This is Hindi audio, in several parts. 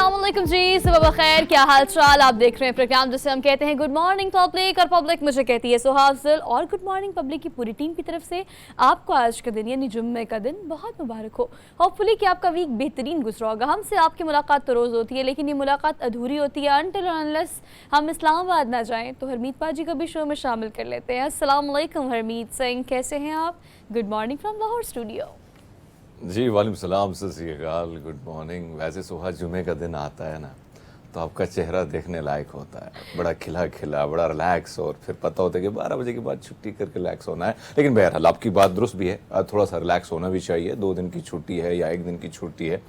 अस्सलाम वालेकुम जी, सुबह बखैर, क्या हाल चाल। आप देख रहे हैं प्रोग्राम जिसे हम कहते हैं गुड मॉर्निंग पब्लिक, और पब्लिक मुझे कहती है सुहाफिल। और गुड मॉर्निंग पब्लिक की पूरी टीम की तरफ से आपको आज का दिन यानी जुम्मे का दिन बहुत मुबारक हो। होपफुली कि आपका वीक बेहतरीन गुजरा होगा। हमसे आपकी मुलाकात तो रोज़ होती है, लेकिन ये मुलाकात अधूरी होती है अनटिल अनलेस हम इस्लामाबाद ना जाएँ। तो हरमीत पाजी को भी शो में शामिल कर लेते हैं। अस्सलाम वालेकुम हरमीत सिंह, कैसे हैं आप? Good morning from Lahore studio. जी वालेकुम सलाम, सत श्री अकाल, गुड मॉर्निंग। वैसे सुबह जुमे का दिन आता है ना, तो आपका चेहरा देखने लायक होता है, बड़ा खिला खिला, बड़ा रिलैक्स। और फिर पता होता है कि 12 बजे के बाद छुट्टी करके रिलैक्स होना है। लेकिन बहरहाल आपकी बात दुरुस्त भी है, थोड़ा सा रिलैक्स होना भी चाहिए। 2 दिन की छुट्टी है या 1 दिन की छुट्टी है,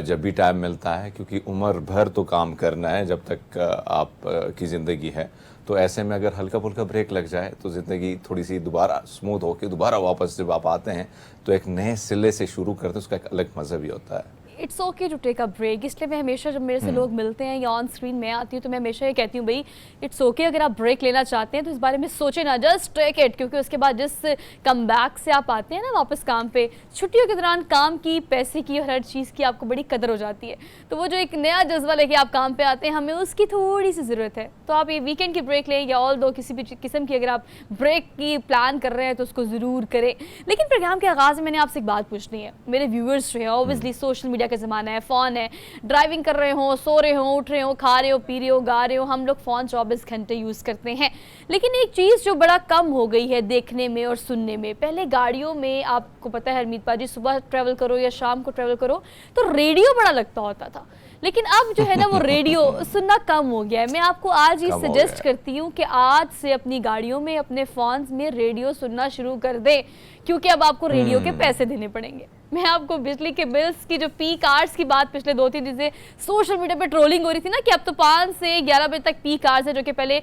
जब भी टाइम मिलता है, क्योंकि उम्र भर तो काम करना है जब तक आप की ज़िंदगी है। तो ऐसे में अगर हल्का फुल्का ब्रेक लग जाए तो ज़िंदगी थोड़ी सी दोबारा स्मूथ होकर दोबारा वापस जब आप आते हैं तो एक नए सिले से शुरू करते हैं, उसका एक अलग मज़ा भी होता है। It's okay to take a break. इसलिए मैं हमेशा जब मेरे से लोग मिलते हैं या ऑन स्क्रीन मैं आती हूँ तो मैं हमेशा ये कहती हूँ, भाई इट्स ओके अगर आप ब्रेक लेना चाहते हैं तो इस बारे में सोचें ना, जस्ट टेक इट। क्योंकि उसके बाद जिस कम बैक से आप आते हैं ना वापस काम पे, छुट्टियों के दौरान काम की, पैसे की और हर चीज़ की आपको बड़ी कदर हो जाती है। तो वो जो एक नया जज्बा लेके आप काम पे आते हैं, हमें उसकी थोड़ी सी ज़रूरत है। तो आप ये वीकेंड की ब्रेक लें या ऑल दो किसी भी किस्म की अगर आप ब्रेक की प्लान कर रहे हैं तो उसको ज़रूर करें। लेकिन प्रोग्राम के आगाज़ में मैंने आपसे एक बात पूछनी है। मेरे व्यूअर्स जो है, ऑब्वियसली सोशल मीडिया का ज़माना है, फ़ोन है, ड्राइविंग कर रहे हो, सो रहे हो, उठ रहे हो, खा रहे हो, पी रहे हो, गा रहे हो, हम लोग फ़ोन 24 घंटे यूज़ करते हैं। लेकिन एक चीज़ जो बड़ा कम हो गई है देखने में और सुनने में, पहले गाड़ियों में आपको पता है हरमीत पाजी, सुबह ट्रैवल करो या शाम को ट्रैवल करो तो रेडियो बड़ा लगता होता था। लेकिन अब जो है ना वो रेडियो सुनना कम हो गया है। मैं आपको आज ही सजेस्ट करती हूँ कि आज से अपनी गाड़ियों में, अपने फ़ोन्स में रेडियो सुनना शुरू कर दें, क्योंकि अब आपको रेडियो के पैसे देने पड़ेंगे। मैं आपको बिजली के बिल्स की जो पीक आवर्स की बात पिछले 2-3 दिन से सोशल मीडिया पे ट्रोलिंग हो रही थी ना, कि अब तो 5 से 11 बजे तक पीक आवर्स है, जो कि पहले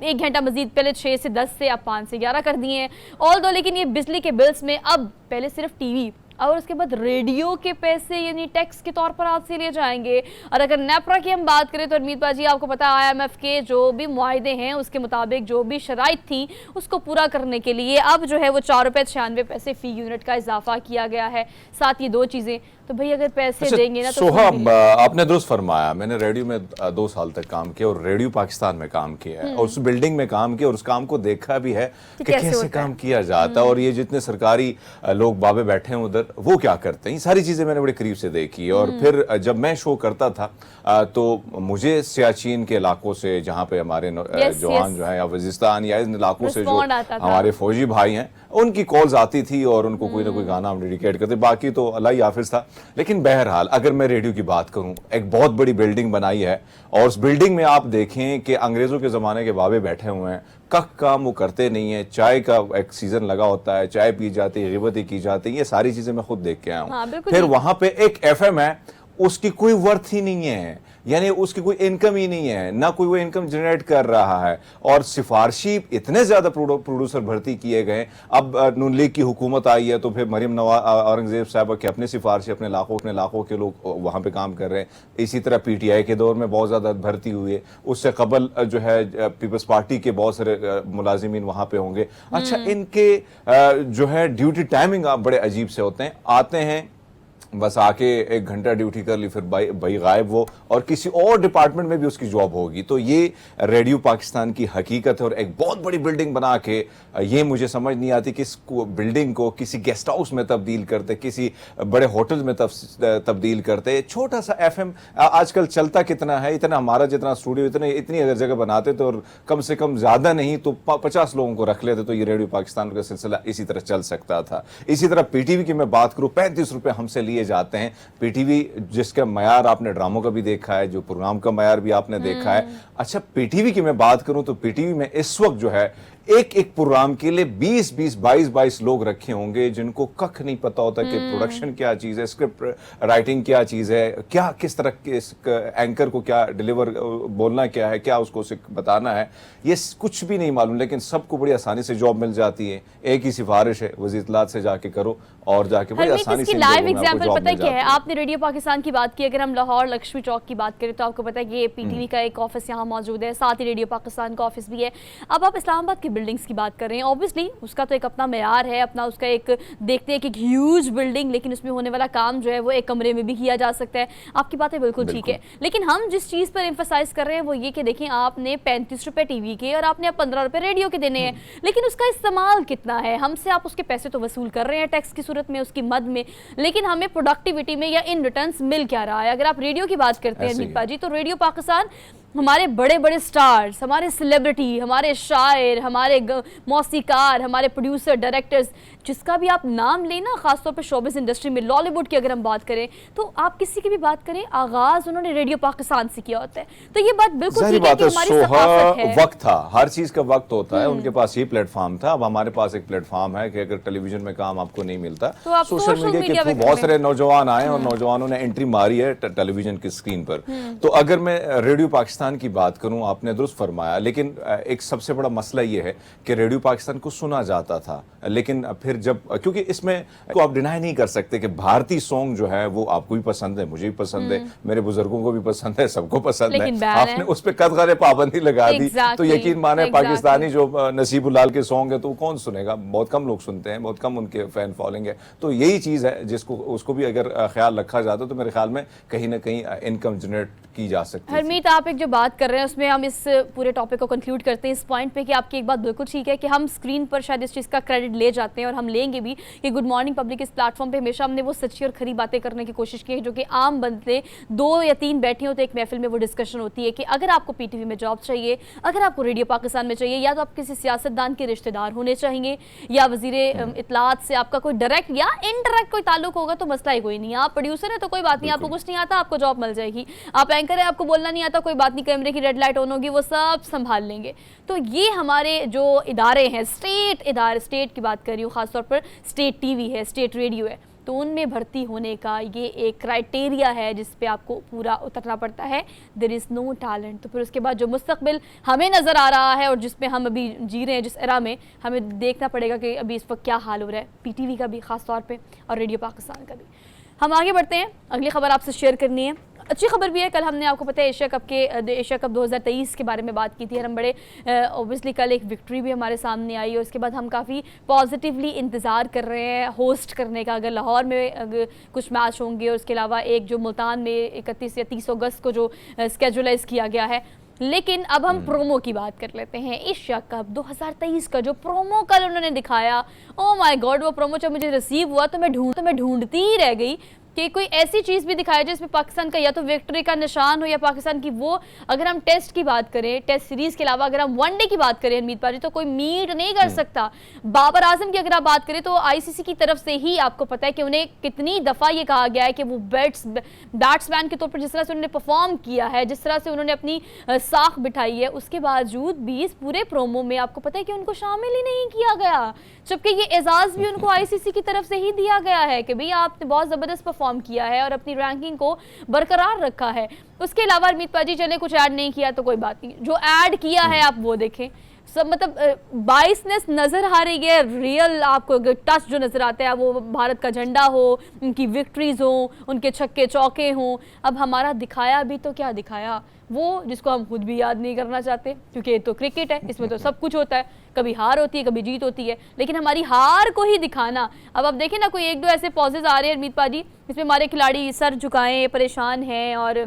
1 घंटा मजीद पहले 6 से 10 से अब 5 से 11 कर दिए हैं ऑल दो। लेकिन ये बिजली के बिल्स में अब पहले सिर्फ टीवी और उसके बाद रेडियो के पैसे यानी टैक्स के तौर पर आपसे लिए जाएंगे। और अगर नेपरा की हम बात करें तो हरमीत बाजी आपको पता है IMF के जो भी मुआहदे हैं उसके मुताबिक जो भी शराइत थी उसको पूरा करने के लिए अब जो है वो 4.96 रुपये फ़ी यूनिट का इजाफा किया गया है। साथ ये 2 चीज़ें तो भाई अगर पैसे देंगे ना तो सोहब, आपने दुरुस्त फरमाया। मैंने रेडियो में 2 साल तक काम किया और रेडियो पाकिस्तान में काम किया है और उस बिल्डिंग में काम किया और उस काम को देखा भी है कि कैसे काम किया जाता है। और ये जितने सरकारी लोग बाबे बैठे हैं उधर, वो क्या करते हैं, ये सारी चीजें मैंने बड़े करीब से देखी। और फिर जब मैं शो करता था तो मुझे सियाचिन के इलाकों से, जहाँ पे हमारे जवान जो है, या वजिस्तान या इन इलाकों से जो हमारे फौजी भाई हैं, उनकी कॉल्स आती थी और उनको कोई ना कोई गाना हम डेडिकेट करते। बाकी तो अल्लाह ही हाफिज था। लेकिन बहरहाल अगर मैं रेडियो की बात करूं, एक बहुत बड़ी बिल्डिंग बनाई है और उस बिल्डिंग में आप देखें कि अंग्रेजों के ज़माने के बाबे बैठे हुए हैं, कख काम वो करते नहीं है। चाय का एक सीजन लगा होता है, चाय पी जाती है, गिबतें की जाती है, ये सारी चीज़ें मैं खुद देख के आया हूँ। फिर वहाँ पे एक FM है, उसकी कोई वर्थ ही नहीं है, यानी उसकी कोई इनकम ही नहीं है, ना कोई वो इनकम जनरेट कर रहा है। और सिफारशी इतने ज्यादा प्रोड्यूसर भर्ती किए गए। अब नून लीग की हुकूमत आई है तो फिर मरियम नवाज औरंगजेब साहब के अपने सिफारशी, अपने लाखों के लोग वहां पे काम कर रहे हैं। इसी तरह PTI के दौर में बहुत ज्यादा भर्ती हुई है। उससे कबल जो है पीपल्स पार्टी के बहुत सारे मुलाजिमीन वहां पे होंगे। अच्छा, इनके जो है ड्यूटी टाइमिंग बड़े अजीब से होते हैं। आते हैं, बस आके 1 घंटा ड्यूटी कर ली, फिर भाई गायब वो, और किसी और डिपार्टमेंट में भी उसकी जॉब होगी। तो ये रेडियो पाकिस्तान की हकीकत है। और एक बहुत बड़ी बिल्डिंग बना के, ये मुझे समझ नहीं आती कि इस बिल्डिंग को किसी गेस्ट हाउस में तब्दील करते, किसी बड़े होटल में तब्दील करते। छोटा सा FM आजकल चलता कितना है, इतना हमारा जितना स्टूडियो, इतनी अगर जगह बनाते तो और कम से कम ज्यादा नहीं तो 50 लोगों को रख लेते तो ये रेडियो पाकिस्तान का सिलसिला इसी तरह चल सकता था। इसी तरह PTV की मैं बात करूँ, 35 रुपये हमसे लिए जाते हैं। PTV जिसका मयार आपने ड्रामों का भी देखा है, जो प्रोग्राम का मयार भी आपने देखा है। अच्छा, PTV की मैं बात करूं तो PTV में इस वक्त जो है एक प्रोग्राम के लिए 20-20, 22-22 लोग रखे होंगे, जिनको कख नहीं पता होता कि प्रोडक्शन क्या चीज है, स्क्रिप्ट राइटिंग क्या चीज है, क्या किस तरह के एंकर को क्या डिलीवर बोलना क्या है, क्या उसको बताना है, ये कुछ भी नहीं मालूम। लेकिन सबको बड़ी आसानी से जॉब मिल जाती है। एक ही सिफारिश है, वज़ीर इत्तलात से जाके करो और जाके बड़ी आसानी से लाइव एग्जांपल पता है क्या है। आपने रेडियो पाकिस्तान की बात की, अगर हम लाहौर लक्ष्मी चौक की बात करें तो आपको पता है कि PTV का एक ऑफिस यहाँ मौजूद है, साथ ही रेडियो पाकिस्तान का ऑफिस भी है। अब आप इस्लामाबाद की बिल्डिंग्स की बात कर रहे हैं, ऑब्वियसली उसका तो एक अपना मेयार है, अपना उसका एक देखते हैं कि ह्यूज बिल्डिंग, लेकिन उसमें होने वाला काम जो है वो एक कमरे में भी किया जा सकता है। आपकी बातें बिल्कुल ठीक है, लेकिन हम जिस चीज़ पर एम्फसाइज कर रहे हैं वो ये कि देखें, आपने 35 रुपए टीवी के और आपने अब 15 रुपए रेडियो के देने हैं, लेकिन उसका इस्तेमाल कितना है? हमसे आप उसके पैसे तो वसूल कर रहे हैं टैक्स की सूरत में, उसकी मद में, लेकिन हमें प्रोडक्टिविटी में या इन रिटर्न्स मिल क्या रहा है? अगर आप रेडियो की बात करते हैं मीत पाजी, तो रेडियो पाकिस्तान हमारे बड़े बड़े स्टार्स, हमारे सेलिब्रिटी, हमारे शायर, हमारे मौसीकार, हमारे प्रोड्यूसर, डायरेक्टर्स, जिसका भी आप नाम लें ना, खासतौर पे शोबिस इंडस्ट्री में, लॉलीवुड की अगर हम बात करें, तो आप किसी की भी बात करें, आगाज उन्होंने रेडियो पाकिस्तान से किया होता है। तो ये बात बिल्कुल ठीक है कि हमारी सकाफत है। वक्त था, हर चीज का वक्त होता है, उनके पास ये प्लेटफॉर्म था। अब हमारे पास एक प्लेटफॉर्म है कि अगर टेलीविजन में काम आपको नहीं मिलता तो आप सोशल मीडिया के थ्रू बहुत सारे नौजवान आए और नौजवानों ने एंट्री मारी है टेलीविजन की स्क्रीन पर। तो अगर मैं रेडियो पाकिस्तान की बात करूं, आपने दुरुस्त फरमाया, लेकिन एक सबसे बड़ा मसला ये है कि रेडियो पाकिस्तान को सुना जाता था, लेकिन फिर जब, क्योंकि इसमें को आप डिनाई नहीं कर सकते कि भारतीय सॉन्ग जो है वो आपको भी पसंद है, मुझे भी पसंद है, मेरे बुजुर्गों को भी पसंद है, सबको पसंद है। आपने उस पर कदगरे पाबंदी लगा दी तो यकीन माने पाकिस्तानी जो नसीबुल्लाह के सॉन्ग है तो कौन सुनेगा? बहुत कम लोग सुनते हैं, बहुत कम उनके फैन फॉलोइंग है। तो यही चीज है जिसको उसको भी अगर ख्याल रखा जाता तो मेरे ख्याल में कहीं ना कहीं इनकम जनरेट की जा सकती है। हरमीत, आप एक जो बात कर रहे हैं उसमें हम इस पूरे टॉपिक को कंक्लूड करते हैं इस पॉइंट पे कि आपकी एक बात बिल्कुल ठीक है कि हम स्क्रीन पर शायद इस चीज़ का क्रेडिट ले जाते हैं, और हम लेंगे भी कि गुड मॉर्निंग पब्लिक इस प्लेटफॉर्म पे हमेशा हमने वो सच्ची और खरी बातें करने की कोशिश की है जो कि आम बंदे 2 या 3 बैठे होते एक महफिल में वो डिस्कशन होती है कि अगर आपको पीटीवी में जॉब चाहिए, अगर आपको रेडियो पाकिस्तान में चाहिए, या तो आप किसी सियासतदान के रिश्तेदार होने चाहिए, या वजीरे इत्तलात से आपका कोई डायरेक्ट या इनडायरेक्ट कोई ताल्लुक होगा तो मसला ही कोई नहीं है। आप प्रोड्यूसर है तो कोई बात नहीं, आपको कुछ नहीं आता, आपको जॉब मिल जाएगी। आप एंकर है, आपको बोलना नहीं आता, कोई बात नहीं, कैमरे की रेड लाइट ऑन होगी, वो सब संभाल लेंगे। तो ये हमारे जो इदारे हैं, स्टेट इदारे, स्टेट की बात कर रही हूँ खासतौर पर, स्टेट टीवी है, स्टेट रेडियो है, तो उनमें भर्ती होने का ये एक क्राइटेरिया है जिस पे आपको पूरा उतरना पड़ता है। There is no talent. तो फिर उसके बाद जो मुस्तकबिल हमें नज़र आ रहा है और जिसमें हम अभी जी रहे हैं, जिस एरा में, हमें देखना पड़ेगा कि अभी इस वक्त क्या हाल हो रहा है पीटीवी का भी खास तौर पे और रेडियो पाकिस्तान का भी। हम आगे बढ़ते हैं, अगली खबर आपसे शेयर करनी है। अच्छी खबर भी है, कल हमने आपको पता है एशिया कप 2023 के बारे में बात की थी, और हम बड़े ऑब्वियसली कल एक विक्ट्री भी हमारे सामने आई, और उसके बाद हम काफ़ी पॉजिटिवली इंतज़ार कर रहे हैं होस्ट करने का। अगर लाहौर में अगर कुछ मैच होंगे, और उसके अलावा एक जो मुल्तान में 31 या 30 अगस्त को जो स्केजुलाइज किया गया है। लेकिन अब हम प्रोमो की बात कर लेते हैं। एशिया कप 2023 का जो प्रोमो कल उन्होंने दिखाया, ओ माय गॉड, वो प्रोमो जब मुझे रिसीव हुआ तो मैं ढूंढती ही रह गई कि कोई ऐसी चीज़ भी दिखाई जिसमें पाकिस्तान का या तो विक्ट्री का निशान हो, या पाकिस्तान की वो, अगर हम टेस्ट की बात करें, टेस्ट सीरीज़ के अलावा अगर हम वनडे की बात करें मीत पाजी, तो कोई मीट नहीं कर सकता। बाबर आजम की अगर आप बात करें तो आईसीसी की तरफ से ही आपको पता है कि उन्हें कितनी दफ़ा ये कहा गया है कि वो बैट्समैन के तौर पर जिस तरह से उन्होंने परफॉर्म किया है, जिस तरह से उन्होंने अपनी साख बिठाई है, उसके बावजूद भी इस पूरे प्रोमो में आपको पता है कि उनको शामिल ही नहीं किया गया, जबकि ये एजाज़ भी उनको आईसीसी की तरफ से ही दिया गया है कि भाई आपने बहुत ज़बरदस्त फॉर्म किया है और अपनी रैंकिंग को बरकरार रखा है। उसके अलावा अमित पाजी चले कुछ ऐड नहीं किया तो कोई बात नहीं, जो ऐड किया है आप वो देखें, सब मतलब बाइसनेस नज़र आ रही है, रियल आपको टच जो नज़र आता है, वो भारत का झंडा हो, उनकी विक्ट्रीज हो, उनके छक्के चौके हों। अब हमारा दिखाया भी तो क्या दिखाया, वो जिसको हम खुद भी याद नहीं करना चाहते, क्योंकि ये तो क्रिकेट है, इसमें तो सब कुछ होता है, कभी हार होती है, कभी जीत होती है, लेकिन हमारी हार को ही दिखाना। अब आप देखें ना, कोई 1-2 ऐसे पॉजेज आ रहे हैं अमित पाजी, इसमें हमारे खिलाड़ी सर झुकाएं, परेशान हैं और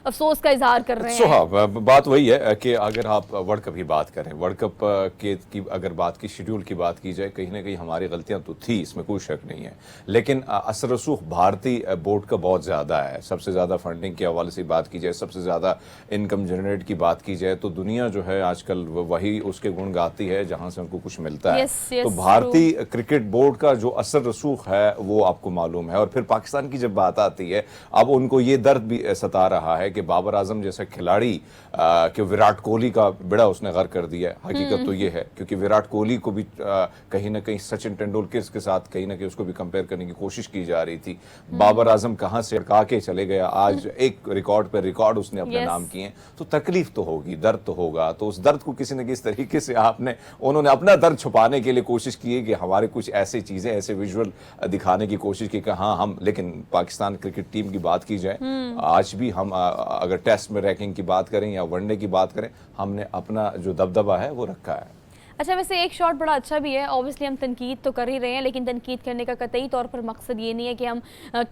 अफसोस का इजहार कर रहे हैं। हाँ, बात वही है कि अगर आप वर्ल्ड कप की बात करें, वर्ल्ड कप की अगर बात की शेड्यूल की बात की जाए, कहीं ना कहीं हमारी गलतियां तो थी, इसमें कोई शक नहीं है, लेकिन असर रसूख भारतीय बोर्ड का बहुत ज़्यादा है। सबसे ज़्यादा फंडिंग के हवाले से बात की जाए, सबसे ज़्यादा इनकम जनरेट की बात की जाए, तो दुनिया जो है आजकल वही उसके गुण गाती है जहाँ से उनको कुछ मिलता है। तो भारतीय क्रिकेट बोर्ड का जो असर रसूख है वो आपको मालूम है। और फिर पाकिस्तान की जब बात आती है, अब उनको ये दर्द भी सता रहा है कि बाबर आजम जैसा खिलाड़ी कि विराट कोहली का बेड़ा उसने गर्क कर दिया है। हकीकत तो ये है, क्योंकि विराट कोहली को भी कहीं ना कहीं सचिन तेंदुलकर के साथ कहीं ना कहीं उसको भी कंपेयर करने की कोशिश की जा रही थी। बाबर आजम कहां से अड़का के चले गया, आज एक रिकॉर्ड पर रिकॉर्ड उसने अपने नाम किए। तो तकलीफ तो होगी, दर्द तो होगा, तो उस दर्द को किसी न किसी तरीके से उन्होंने अपना दर्द छुपाने के लिए कोशिश की है कि हमारे कुछ ऐसी चीजें, ऐसे विजुअल दिखाने की कोशिश की कि हाँ हम, लेकिन पाकिस्तान क्रिकेट टीम की बात की जाए, आज भी हम अगर टेस्ट में रैंकिंग की बात करें या वनडे की बात करें, हमने अपना जो दबदबा है वो रखा है। अच्छा, वैसे एक शॉट बड़ा अच्छा भी है। ऑब्वियसली हम तनकीद तो कर ही रहे हैं, लेकिन तनकीद करने का कतई तौर पर मकसद ये नहीं है कि हम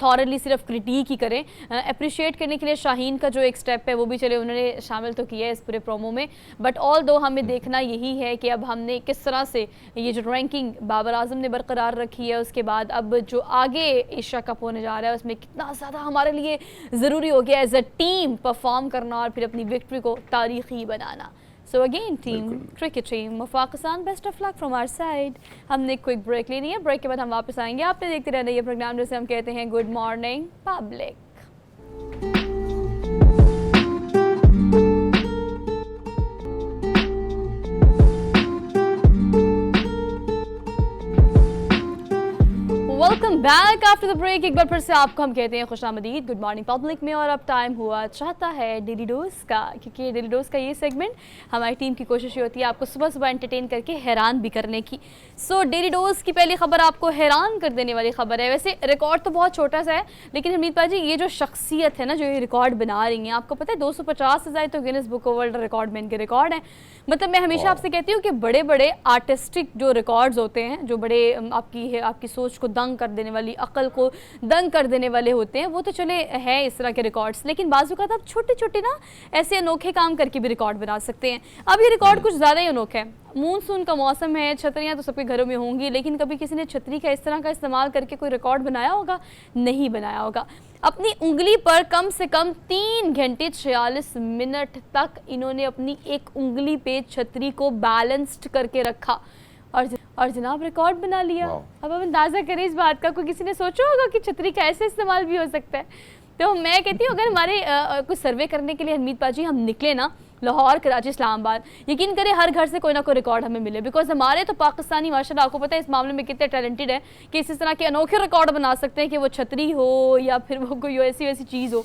थॉरली सिर्फ क्रिटिक ही करें। अप्रिशिएट करने के लिए शाहीन का जो एक स्टेप है वो भी चले उन्होंने शामिल तो किया है इस पूरे प्रोमो में, बट ऑल दो हमें देखना यही है कि अब हमने किस तरह से ये जो रैंकिंग बाबर आजम ने बरकरार रखी है, उसके बाद अब जो आगे एशिया कप होने जा रहा है उसमें कितना ज़्यादा हमारे लिए ज़रूरी हो गया एज अ टीम परफॉर्म करना और फिर अपनी विक्ट्री को तारीखी बनाना। So again, team, cricket team of Pakistan, best of luck from our side. हमने क्विक ब्रेक लेनी है, ब्रेक के बाद हम वापस आएंगे। आपने देखते रहना ये प्रोग्राम जिसे हम कहते हैं good morning public. Welcome back after the break. एक बार फिर से आपको हम कहते हैं खुशामदीद गुड मॉर्निंग पब्लिक में। और अब टाइम हुआ चाहता है डेली डोज का, क्योंकि डेली डोज का ये सेगमेंट हमारी टीम की कोशिश होती है आपको सुबह सुबह एंटरटेन करके हैरान भी करने की। सो डेली डोज की पहली खबर आपको हैरान कर देने वाली खबर है। वैसे रिकॉर्ड तो बहुत छोटा सा है, लेकिन हरमीत पाजी ये जो शख्सियत है ना जो ये रिकॉर्ड बना रही हैं, आपको पता है 250 से ज़्यादा तो Guinness book of world record में इनके रिकॉर्ड हैं। मतलब मैं हमेशा आपसे कहती हूँ कि बड़े बड़े आर्टिस्टिक जो रिकॉर्ड्स होते हैं, जो बड़े आपकी सोच को दंग कर देने वाली, अकल को दंग कर देने वाले होते हैं, वो तो चले हैं इस तरह के रिकॉर्ड्स, लेकिन बाजू का आप छोटे छोटे ना ऐसे अनोखे काम करके भी रिकॉर्ड बना सकते हैं। अब ये रिकॉर्ड कुछ ज़्यादा ही अनोखा है। मानसून का मौसम है, छतरियाँ तो सबके घरों में होंगी, लेकिन कभी किसी ने छतरी का इस तरह का इस्तेमाल करके कोई रिकॉर्ड बनाया होगा? नहीं बनाया होगा। अपनी उंगली पर कम से कम 3 घंटे 46 मिनट तक इन्होंने अपनी एक उंगली पे छतरी को बैलेंस्ड करके रखा और जनाब रिकॉर्ड बना लिया। अब आप अंदाज़ा करें इस बात का, कोई किसी ने सोचा होगा कि छतरी का ऐसे इस्तेमाल भी हो सकता है? तो मैं कहती हूँ अगर हमारे कुछ सर्वे करने के लिए हरमीत पाजी हम निकले ना, लाहौर, कराची, इस्लामाबाद, यकीन करें हर घर से कोई ना कोई रिकॉर्ड हमें मिले, बिकॉज हमारे तो पाकिस्तानी माशाल्लाह आपको पता है इस मामले में कितने टैलेंटेड है कि इस तरह के अनोखे रिकॉर्ड बना सकते हैं कि वो छतरी हो या फिर वो कोई ऐसी वैसी चीज़ हो।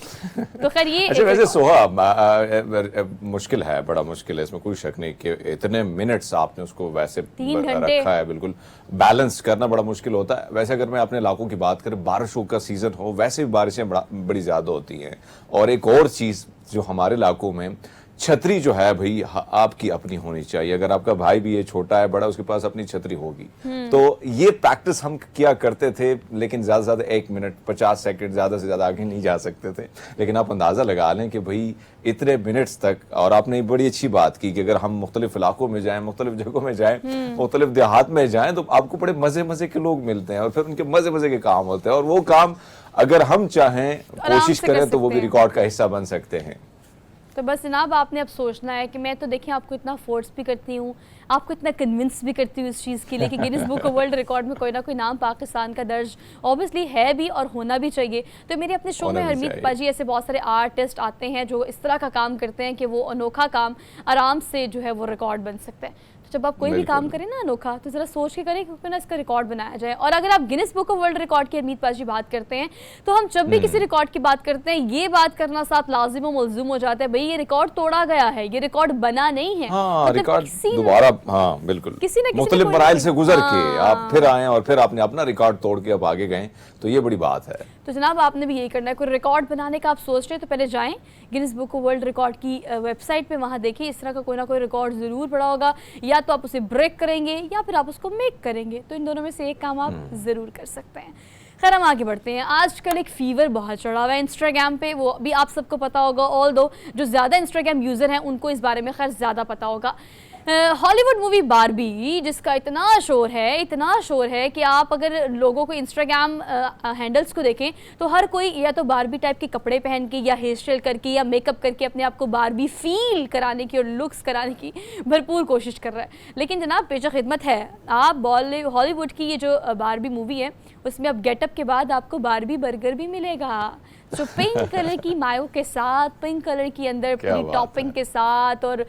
तो खैर ये अच्छा, वैसे सोहा मुश्किल है, बड़ा मुश्किल है, इसमें कोई शक नहीं कि इतने मिनट्स आपने उसको वैसे 3 घंटे रखा है, बिल्कुल बैलेंस करना बड़ा मुश्किल होता है। वैसे अगर मैं अपने इलाकों की बात करें, बारिशों का सीजन हो, वैसे भी बारिशें बड़ी ज़्यादा होती हैं। और एक और चीज़ जो हमारे इलाकों में, छतरी जो है भाई आपकी अपनी होनी चाहिए। अगर आपका भाई भी है, छोटा है, बड़ा, उसके पास अपनी छतरी होगी। तो ये प्रैक्टिस हम किया करते थे, लेकिन ज़्यादा से ज़्यादा 1 मिनट 50 सेकंड, ज़्यादा से ज़्यादा आगे नहीं जा सकते थे। लेकिन आप अंदाज़ा लगा लें कि भाई इतने मिनट्स तक। और आपने बड़ी अच्छी बात की कि अगर हम मुख्तलिफ इलाकों में जाएं, मुख्तलिफ जगहों में जाएं, मुख्तलिफ देहात में जाएं, तो आपको बड़े मज़े मज़े के लोग मिलते हैं और फिर उनके मज़े मज़े के काम होते हैं। और वो काम अगर हम चाहें, कोशिश करें, तो वो भी रिकॉर्ड का हिस्सा बन सकते हैं। तो बस जनाब आपने अब सोचना है कि मैं तो देखिए आपको इतना फोर्स भी करती हूँ, आपको इतना कन्विंस भी करती हूँ इस चीज़ के लिए कि Guinness book of world record में कोई ना कोई नाम पाकिस्तान का दर्ज ऑब्वियसली है भी और होना भी चाहिए। तो मेरे अपने शो में हरमीत पाजी ऐसे बहुत सारे आर्टिस्ट आते हैं जो इस तरह का काम करते हैं कि वो अनोखा काम आराम से जो है वो रिकॉर्ड बन सकता है। जब आप कोई भी काम करें ना अनोखा, तो ज़रा सोच के करें क्योंकि ना इसका रिकॉर्ड बनाया जाए। और अगर आप Guinness book of world record की हरमीत पाजी बात करते हैं, तो हम जब भी किसी रिकॉर्ड की बात करते हैं, ये बात करना साथ लाजिम व मलजूम हो जाता है, भाई ये रिकॉर्ड तोड़ा गया है, ये रिकॉर्ड बना नहीं है। हाँ, मतलब रिकॉर्ड दोबारा, हाँ बिल्कुल, किसी न मुख्तलिफ मराइल से गुजर के आप फिर आए और फिर आपने अपना रिकॉर्ड तोड़ के अब आगे गए, तो ये बड़ी बात है। तो जनाब आपने भी यही करना है। कोई रिकॉर्ड बनाने का आप सोच रहे हैं तो पहले जाएं Guinness book of world record की वेबसाइट पे, वहाँ देखिए इस तरह का कोई ना कोई रिकॉर्ड ज़रूर पड़ा होगा। या तो आप उसे ब्रेक करेंगे या फिर आप उसको मेक करेंगे, तो इन दोनों में से एक काम आप ज़रूर कर सकते हैं। खैर हम आगे बढ़ते हैं। आजकल एक फीवर बहुत चढ़ा हुआ है इंस्टाग्राम पे, वो भी आप सबको पता होगा, ऑल दो जो ज़्यादा इंस्टाग्राम यूज़र हैं उनको इस बारे में खैर ज़्यादा पता होगा। हॉलीवुड मूवी बारबी, जिसका इतना शोर है कि आप अगर लोगों को इंस्टाग्राम हैंडल्स को देखें तो हर कोई या तो बारबी टाइप के कपड़े पहन के या हेयर स्टाइल करके या मेकअप करके अपने आप को बारबी फील कराने की और लुक्स कराने की भरपूर कोशिश कर रहा है। लेकिन जनाब पेशा खिदमत है, आप हॉलीवुड की ये जो बारबी मूवी है उसमें अब गेटअप के बाद आपको बारबी बर्गर भी मिलेगा। जो पिंक कलर की मायो के साथ, पिंक कलर की अंदर पूरी टॉपिंग के साथ, और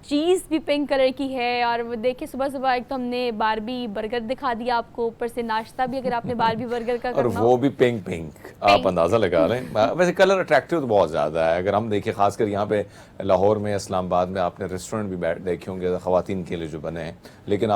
चीज़ भी पिंक कलर की है। और देखिए सुबह सुबह एक तो हमने बारबी बर्गर दिखा दिया आपको, ऊपर से नाश्ता भी अगर आपने बारबी बर्गर का और वो भी पिंक, आप अंदाजा लगा लें। वैसे कलर अट्रैक्टिव तो बहुत ज़्यादा है। अगर हम देखें खासकर यहाँ पे लाहौर में, इस्लामाबाद में, आपने रेस्टोरेंट भी देखे होंगे ख़वातीन के लिए जो बने हैं। लेकिन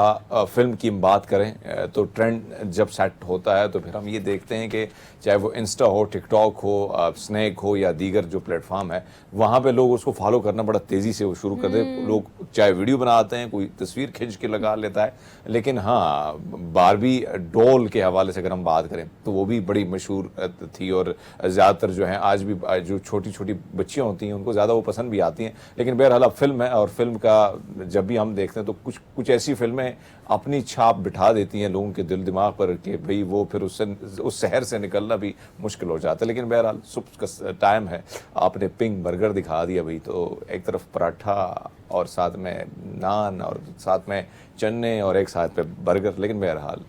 फिल्म की हम बात करें तो ट्रेंड जब सेट होता है तो फिर हम ये देखते हैं कि चाहे वो इंस्टा हो, टिकटॉक हो, स्नैक हो या दीगर जो प्लेटफॉर्म है, वहाँ पे लोग उसको फॉलो करना बड़ा तेज़ी से वो शुरू कर दे। लोग चाहे वीडियो बनाते हैं, कोई तस्वीर खींच के लगा लेता है, लेकिन हाँ, बारबी डॉल के हवाले से अगर हम बात करें तो वो भी बड़ी मशहूर थी, और ज़्यादातर जो है आज भी जो छोटी छोटी बच्चियाँ होती हैं उनको ज़्यादा वो पसंद भी आती हैं। लेकिन बहरहाल अब फिल्म है, और फिल्म का जब भी हम देखते हैं तो कुछ ऐसी फिल्में अपनी छाप बिठा देती हैं लोगों के दिल दिमाग पर कि भाई वो फिर उस शहर से निकलना भी मुश्किल हो जाता है। लेकिन बहरहाल सुबह का टाइम है, आपने पिंक बर्गर दिखा दिया भाई, तो एक तरफ पराठा और साथ में नान और साथ में चन्ने और एक साथ पे बर्गर। लेकिन बहरहाल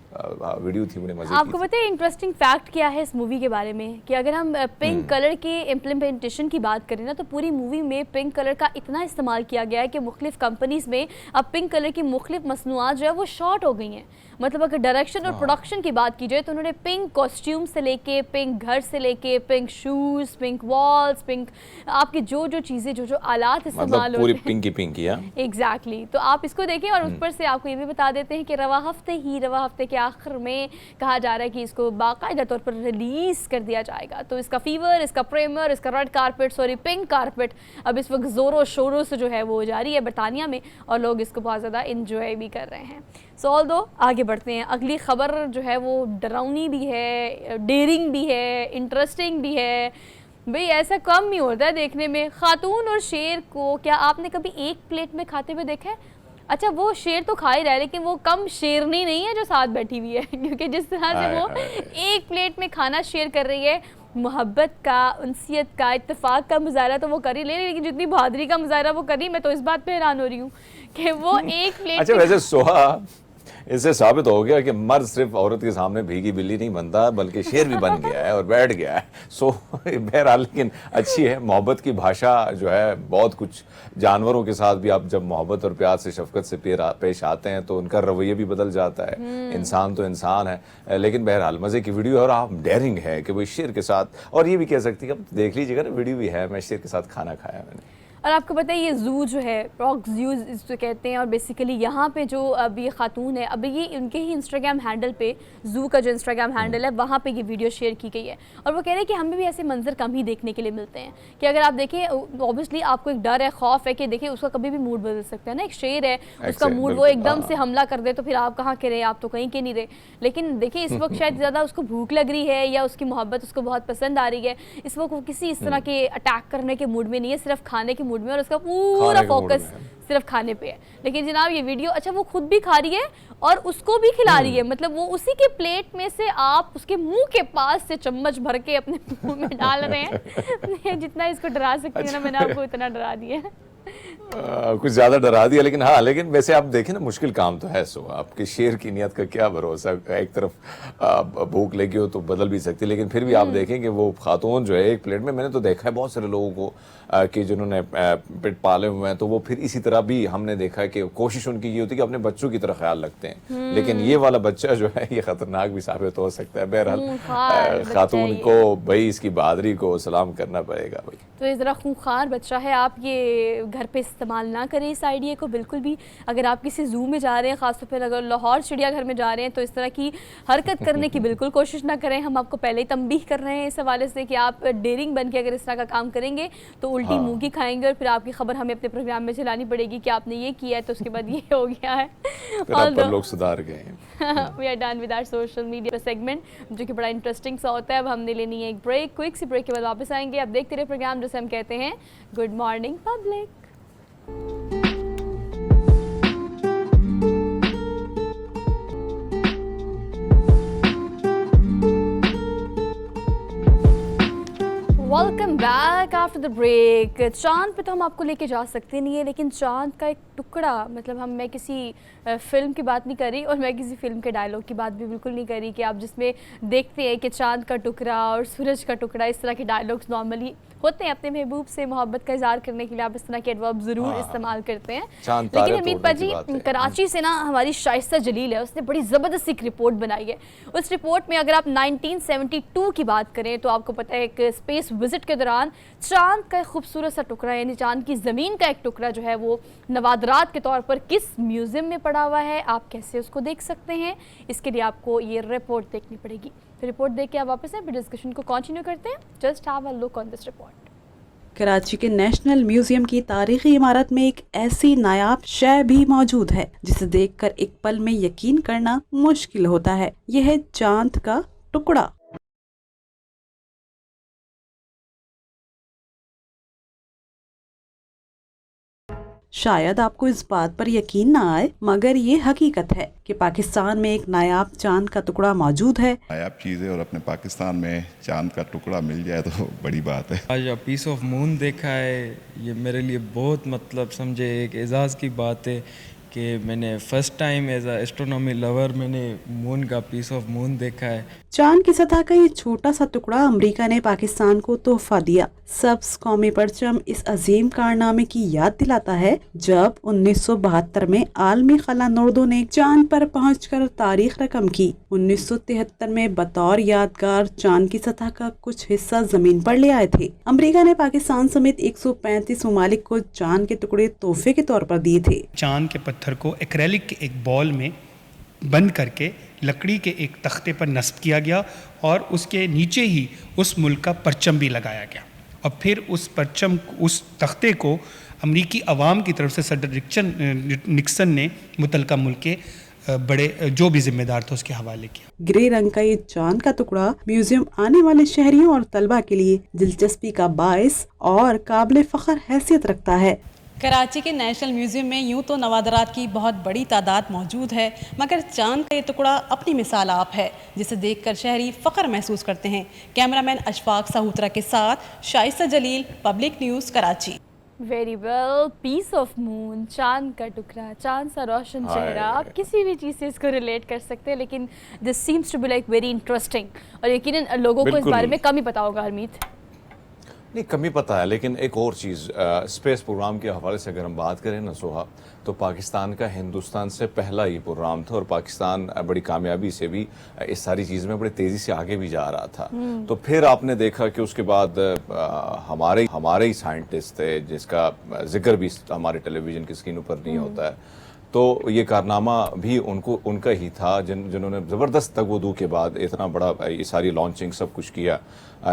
वीडियो थी, मुझे मजे आपको पता है इंटरेस्टिंग फैक्ट क्या है इस मूवी के बारे में, कि अगर हम पिंक कलर के इम्प्लीमेंटेशन की बात करें ना, तो पूरी मूवी में पिंक कलर का इतना इस्तेमाल किया गया है कि मुख्तलिफ कंपनीज में अब पिंक कलर की मुख्तलिफ मसनूआत जो है वो शॉर्ट हो गई हैं। मतलब अगर डायरेक्शन और प्रोडक्शन की बात की जाए तो उन्होंने पिंक कॉस्ट्यूम से लेके, पिंक घर से लेके, pink shoes, pink walls, pink आपकी जो जो चीज़ें, जो जो आलात इस्तेमाल पूरी पिंकी पिंकी है। एग्जैक्टली। तो आप इसको देखें, और ऊपर से आपको ये भी बता देते हैं कि रवा हफ्ते के आखिर में कहा जा रहा है कि इसको बाकायदा तौर पर रिलीज कर दिया जाएगा। तो इसका फीवर, इसका प्रीमियर, इसका red carpet, sorry pink carpet अब इस वक्त ज़ोरों शोरों से जो है वो जारी है बरतानिया में, और लोग इसको बहुत ज़्यादा इंजॉय भी कर रहे हैं। सो ऑल्दो आगे बढ़ते हैं, अगली खबर जो है वो डरावनी भी है, डेयरिंग भी है, इंटरेस्टिंग भी है। भाई ऐसा कम नहीं होता है देखने में। खातून और शेर को क्या आपने कभी एक प्लेट में खाते हुए देखा है? अच्छा, वो शेर तो खा ही रहा है, लेकिन वो कम शेरनी नहीं है जो साथ बैठी हुई है, क्योंकि जिस तरह से वो एक प्लेट में खाना शेयर कर रही है, मोहब्बत का, उनसियत का, इत्तेफाक का मुजाहरा तो वो कर ही ले रही, लेकिन जितनी बहादुरी का मुजाहरा वो करी, मैं तो इस बात पे हैरान हो रही हूँ कि वो एक प्लेट। अच्छा, वैसे सोहा, इससे साबित हो गया कि मर्द सिर्फ औरत के सामने भीगी बिल्ली नहीं बनता, बल्कि शेर भी बन गया है और बैठ गया है। सो बहरहाल, लेकिन अच्छी है मोहब्बत की भाषा जो है। बहुत कुछ जानवरों के साथ भी आप जब मोहब्बत और प्यार से, शफकत से पेश आते हैं तो उनका रवैया भी बदल जाता है। इंसान तो इंसान है, लेकिन बहरहाल मजे की वीडियो है, और आप डेयरिंग है कि वो शेर के साथ, और ये भी कह सकती है, देख लीजिएगा ना, वीडियो भी है, मैं शेर के साथ खाना खाया मैंने। और आपको पता है ये ज़ू जो है, रॉक ज़ू इसको कहते हैं, और बेसिकली यहाँ पे जो अब ये खातून है, अब ये उनके ही इंस्टाग्राम हैंडल पे, ज़ू का जो इंस्टाग्राम हैंडल है वहाँ पे ये वीडियो शेयर की गई है, और वो कह रहे हैं कि हमें भी ऐसे मंजर कम ही देखने के लिए मिलते हैं। कि अगर आप देखें, ऑब्वियसली आपको एक डर है, खौफ है कि देखिए उसका कभी भी मूड बदल सकता है ना। एक शेर है, उसका मूड वो एकदम से हमला कर दे तो फिर आप कहाँ के रहे, आप तो कहीं के नहीं रहे। लेकिन देखिए इस वक्त शायद ज़्यादा उसको भूख लग रही है, या उसकी मोहब्बत उसको बहुत पसंद आ रही है, इस वक्त वो किसी इस तरह के अटैक करने के मूड में नहीं है, सिर्फ खाने के मूड में, और उसका पूरा फोकस सिर्फ खाने पे है। लेकिन जनाब ये वीडियो, अच्छा वो खुद भी खा रही है और उसको भी खिला रही है, मतलब वो उसी के प्लेट में से आप उसके मुंह के पास से चम्मच भर के अपने मुंह में डाल रहे हैं। जितना इसको डरा सकती है ना, मैंने आपको इतना डरा दिया है। कुछ ज्यादा डरा दिया, लेकिन हाँ, लेकिन वैसे आप देखें ना, मुश्किल काम तो है। सो आपके शेर की नियत का क्या भरोसा, एक तरफ भूख लगी हो तो बदल भी सकती है, लेकिन फिर भी आप देखें कि वो खातून जो है एक प्लेट में, मैंने तो देखा है बहुत सारे लोगों को कि जिन्होंने पेट पाले हुए हैं, तो वो फिर इसी तरह भी हमने देखा है कि कोशिश उनकी ये होती है कि अपने बच्चों की तरह ख्याल रखते हैं, लेकिन ये वाला बच्चा जो है ये खतरनाक भी साबित हो सकता है। बहरहाल खातून को भाई इसकी बहादुरी को सलाम करना पड़ेगा भाई। तो ये ज़रा खूंखार बच्चा है, आप ये घर पे इस्तेमाल ना करें इस आइडिया को बिल्कुल भी। अगर आप किसी ज़ू में जा रहे हैं, ख़ासतौर पर अगर लाहौर चिड़ियाघर में जा रहे हैं, तो इस तरह की हरकत करने की बिल्कुल कोशिश ना करें। हम आपको पहले ही तंबीह कर रहे हैं इस हवाले से कि आप डेयरिंग बन के अगर इस तरह का काम करेंगे तो उल्टी मुँह की खाएंगे, और फिर आपकी खबर हमें अपने प्रोग्राम में चलानी पड़ेगी कि आपने ये किया है, तो उसके बाद ये हो गया है। और लोग सुधार गए हैं। We are done with our social media segment, जो कि बड़ा इंटरेस्टिंग सा होता है। अब हमने लेनी है एक ब्रेक, क्विक सी ब्रेक के बाद वापस आएंगे। अब देखते रहे प्रोग्राम जिसे हम कहते हैं good morning public. Welcome back after the break. चांद पे तो हम आपको लेके जा सकते नहीं है, लेकिन चांद का एक टुकड़ा, मतलब मैं किसी फिल्म की बात नहीं कर रही, और मैं किसी फिल्म के डायलॉग की बात भी बिल्कुल नहीं कर रही कि आप जिसमें देखते हैं कि चांद का टुकड़ा और सूरज का टुकड़ा, इस तरह के डायलॉग्स नॉर्मली होते हैं अपने महबूब से मोहब्बत का इजहार करने के लिए, आप इस तरह के एडवर्ब ज़रूर इस्तेमाल करते हैं। लेकिन हमीद पाजी, कराची से ना हमारी शाइस्ता जलील है, उसने बड़ी ज़बरदस्त एक रिपोर्ट बनाई है। उस रिपोर्ट में अगर आप 1972 की बात करें तो आपको पता है एक स्पेस विजिट के दौरान चांद का एक खूबसूरत सा टुकड़ा, यानी चांद की ज़मीन का एक टुकड़ा जो है वो नवादरात याद के तौर पर किस म्यूजियम में पड़ा हुआ है, आप कैसे उसको देख सकते हैं, इसके लिए आपको ये रिपोर्ट देखनी पड़ेगी। तो रिपोर्ट देख के आप वापस हैं, डिस्कशन को कंटिन्यू करते हैं। Just have a look on this report. Karachi के नेशनल म्यूजियम की तारीखी इमारत में एक ऐसी नायाब शय भी मौजूद है जिसे देखकर एक पल में यकीन करना मुश्किल होता है। यह है चांद का टुकड़ा। शायद आपको इस बात पर यकीन ना आए, मगर ये हकीकत है कि पाकिस्तान में एक नायाब चांद का टुकड़ा मौजूद है। नायाब चीज़ है और अपने पाकिस्तान में चांद का टुकड़ा मिल जाए तो बड़ी बात है। आज पीस ऑफ मून देखा है, ये मेरे लिए बहुत मतलब समझे एक एजाज़ की बात है कि मैंने first time as a astronomy lover मैंने मून का पीस ऑफ मून देखा है। चांद की सतह का ये छोटा सा टुकड़ा अमेरिका ने पाकिस्तान को तोहफा दिया। सब्ज कौमी परचम इस अजीम कारनामे की याद दिलाता है जब 1972 में आलमी खला नोर्दो ने चांद पर पहुंचकर तारीख रकम की। 1973 में बतौर यादगार चांद की सतह का कुछ हिस्सा जमीन पर ले आए थे। अमेरिका ने पाकिस्तान समेत 135 ममालिक को चांद के टुकड़े तोहफे के तौर पर दिए थे। चांद के पत्थर को एक्रेलिक के एक बॉल में बंद करके लकड़ी के एक तख्ते पर नस्ब किया गया और उसके नीचे ही उस मुल्क का परचम भी लगाया गया और फिर उस परचम उस तख्ते को अमरीकी अवाम की तरफ से सदर निक्सन ने मुतलका मुल्क के बड़े जो भी जिम्मेदार थे उसके हवाले किया। ग्रे रंग का ये चांद का टुकड़ा म्यूजियम आने वाले शहरियों और तलबा के लिए दिलचस्पी का बायस और काबिल फख्र हैसियत रखता है। कराची के नेशनल म्यूज़ियम में यूं तो नवादरात की बहुत बड़ी तादाद मौजूद है, मगर चांद का ये टुकड़ा अपनी मिसाल आप है जिसे देखकर शहरी फ़ख्र महसूस करते हैं। कैमरामैन अशफाक साहूतरा के साथ Shaista Jalil, Public News, Karachi. Very well, piece of moon, चांद का टुकड़ा, चांद सा रोशन चेहरा, आप किसी भी चीज़ से इसको रिलेट कर सकते हैं, लेकिन this seems to be like very interesting और यकीनन लोगों को इस बारे में कम ही पता होगा। हरमीत नहीं, कमी पता है, लेकिन एक और चीज़ स्पेस प्रोग्राम के हवाले से अगर हम बात करें ना सोहा, तो पाकिस्तान का हिंदुस्तान से पहला ये प्रोग्राम था और पाकिस्तान बड़ी कामयाबी से भी इस सारी चीज़ में बड़ी तेज़ी से आगे भी जा रहा था। तो फिर आपने देखा कि उसके बाद हमारे ही साइंटिस्ट थे जिसका जिक्र भी हमारे टेलीविज़न की स्क्रीनों पर नहीं होता है, तो ये कारनामा भी उनका ही था जिन्होंने ज़बरदस्त तगवदू के बाद इतना बड़ा ये सारी लॉन्चिंग सब कुछ किया।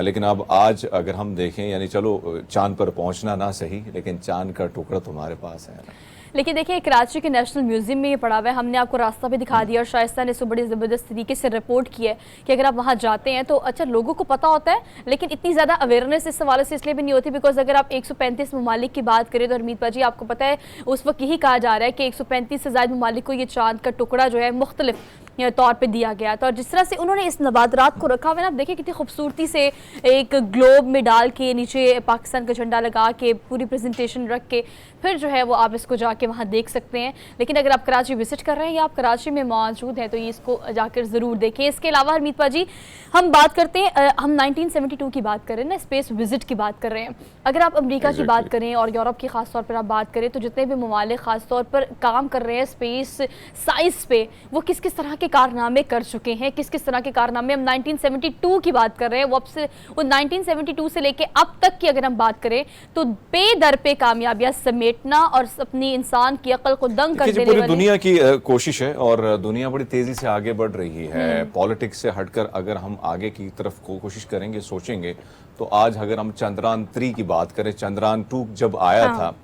लेकिन अब आज अगर हम देखें, यानी चलो चांद पर पहुंचना ना सही, लेकिन चांद का टुकड़ा तुम्हारे पास है ना। लेकिन देखिए, कराची के नेशनल म्यूजियम में ये पड़ा हुआ है, हमने आपको रास्ता भी दिखा दिया और शाइस्ता ने इसको बड़ी ज़बरदस्त तरीके से रिपोर्ट की है कि अगर आप वहाँ जाते हैं तो अच्छा लोगों को पता होता है, लेकिन इतनी ज़्यादा अवेयरनेस इस हवाले से इसलिए भी नहीं होती बिकॉज अगर आप 135 ममालिक की बात करें तो हरमीत भाजी आपको पता है उस वक्त यही कहा जा रहा है कि 135 से ज़्यादा ममालिक को ये चांद का टुकड़ा जो है मुख्तलिफ तौर पे दिया गया था। और जिस तरह से उन्होंने इस नबादरात को रखा हुआ है ना, आप देखिए कितनी खूबसूरती से एक ग्लोब में डाल के नीचे पाकिस्तान का झंडा लगा के पूरी प्रेजेंटेशन रख के फिर जो है वो आप इसको जाके वहाँ देख सकते हैं। लेकिन अगर आप कराची विजिट कर रहे हैं या आप कराची में मौजूद हैं तो ये इसको जाकर ज़रूर देखें। इसके अलावा हरमीत भाजी हम बात करते हैं, हम 1972 की बात कर रहे हैं ना, स्पेस विजिट की बात कर रहे हैं। अगर आप अमेरिका की बात करें और यूरोप की ख़ास तौर पर आप बात करें तो जितने भी ममालिक ख़ास तौर पर काम कर रहे हैं स्पेस साइंस पे, वो किस किस तरह के कारनामे कर चुके हैं, किस किस तरह के कारनामे। हम 1972 की बात कर रहे हैं, वो 1972 से लेके अब तक की अगर हम बात करें तो पे दर पे कामयाबियां समेटना और अपनी इंसान की अकल को दंग कर देने पूरी वाली दुनिया की कोशिश है और दुनिया बड़ी तेजी से आगे बढ़ रही है। पॉलिटिक्स से हटकर अगर हम आगे की तरफ कोशिश करेंगे, सोचेंगे, तो आज अगर हम चंद्रयान 3 की बात करें, चंद्रयान 2 जब आया था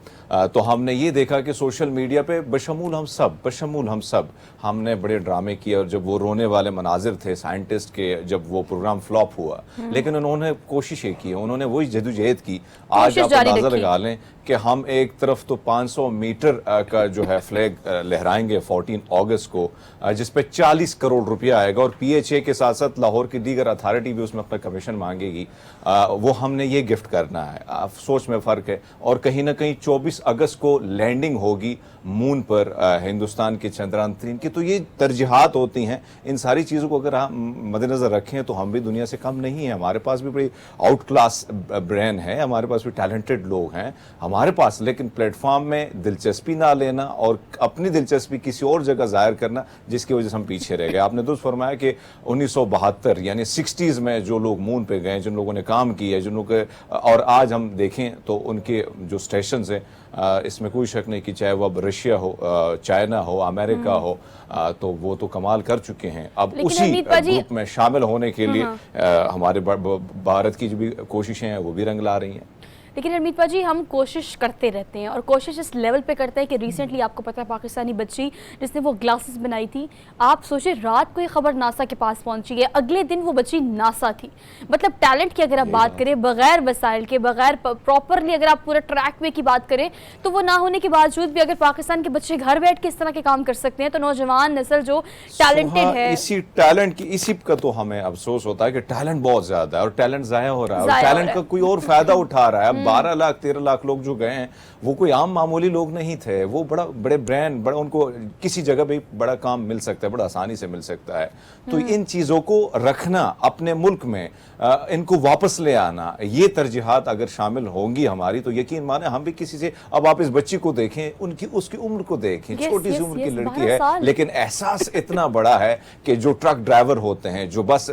तो हमने ये देखा कि सोशल मीडिया पे बशमूल हम सब हमने बड़े ड्रामे किए और जब वो रोने वाले मनाजिर थे साइंटिस्ट के, जब वो प्रोग्राम फ्लॉप हुआ, लेकिन उन्होंने कोशिशें की, उन्होंने वही जदोजहद की। आज आप अंदाजा लगा लें कि हम एक तरफ तो 500 मीटर का जो है फ्लैग लहराएंगे 14 अगस्त को, जिस पे 40 करोड़ रुपया आएगा और PHA के साथ साथ लाहौर की दीगर अथॉरिटी भी उसमें अपना कमीशन मांगेगी। वो हमने ये गिफ्ट करना है। सोच में फ़र्क है। और कहीं ना कहीं 24 अगस्त को लैंडिंग होगी मून पर हिंदुस्तान के चंद्रयान 3 की। तो ये तरजीहात होती हैं। इन सारी चीज़ों को अगर हम मद्देनज़र रखें तो हम भी दुनिया से कम नहीं है। हमारे पास भी बड़ी आउट क्लास ब्रेन है, हमारे पास भी टैलेंटेड लोग हैं हमारे पास, लेकिन प्लेटफॉर्म में दिलचस्पी ना लेना और अपनी दिलचस्पी किसी और जगह जाहिर करना, जिसकी वजह से हम पीछे रह गए। आपने दुरुस्त फरमाया कि 1972 यानी 60s में जो लोग मून पे गए, जिन लोगों ने काम किया, जिन लोगों के, और आज हम देखें तो उनके जो स्टेशन हैं इसमें कोई शक नहीं कि चाहे वो अब रशिया हो, चाइना हो, अमेरिका हो, तो वो तो कमाल कर चुके हैं। अब उसी ग्रुप में शामिल होने के लिए हमारे भारत की जो भी कोशिशें हैं वो भी रंग ला रही हैं। लेकिन हरमीत पाजी, हम कोशिश करते रहते हैं और कोशिश इस लेवल पे करते हैं कि रिसेंटली आपको पता है पाकिस्तानी बच्ची जिसने वो ग्लासेस बनाई थी, आप सोचिए रात को ये खबर नासा के पास पहुंची है, अगले दिन वो बच्ची नासा थी। मतलब टैलेंट की अगर आप बात करें, बगैर वसाइल के, बगैर प्रॉपरली अगर आप पूरा ट्रैक वे की बात करें, तो वो ना होने के बावजूद भी अगर पाकिस्तान के बच्चे घर बैठ के इस तरह के काम कर सकते हैं, तो नौजवान नस्ल जो टैलेंटेड है, इसी टैलेंट की इसी का तो हमें अफसोस होता है कि टैलेंट बहुत ज्यादा है और टैलेंट जाया हो रहा है और टैलेंट का कोई और फायदा उठा रहा है। 12 लाख 13 लाख लोग जो गए हैं वो कोई आम मामूली लोग नहीं थे, वो बड़े ब्रांड, बड़ा उनको किसी जगह भी बड़ा काम मिल सकता है, बड़ा आसानी से मिल सकता है। तो इन चीजों को रखना अपने मुल्क में, इनको वापस ले आना, ये तरजीहात अगर शामिल होंगी हमारी, तो यकीन माने हम भी किसी से, अब आप इस बच्ची को देखें, उसकी उम्र को देखें, छोटी सी उम्र की लड़की है, लेकिन एहसास इतना बड़ा है कि जो ट्रक ड्राइवर होते हैं, जो बस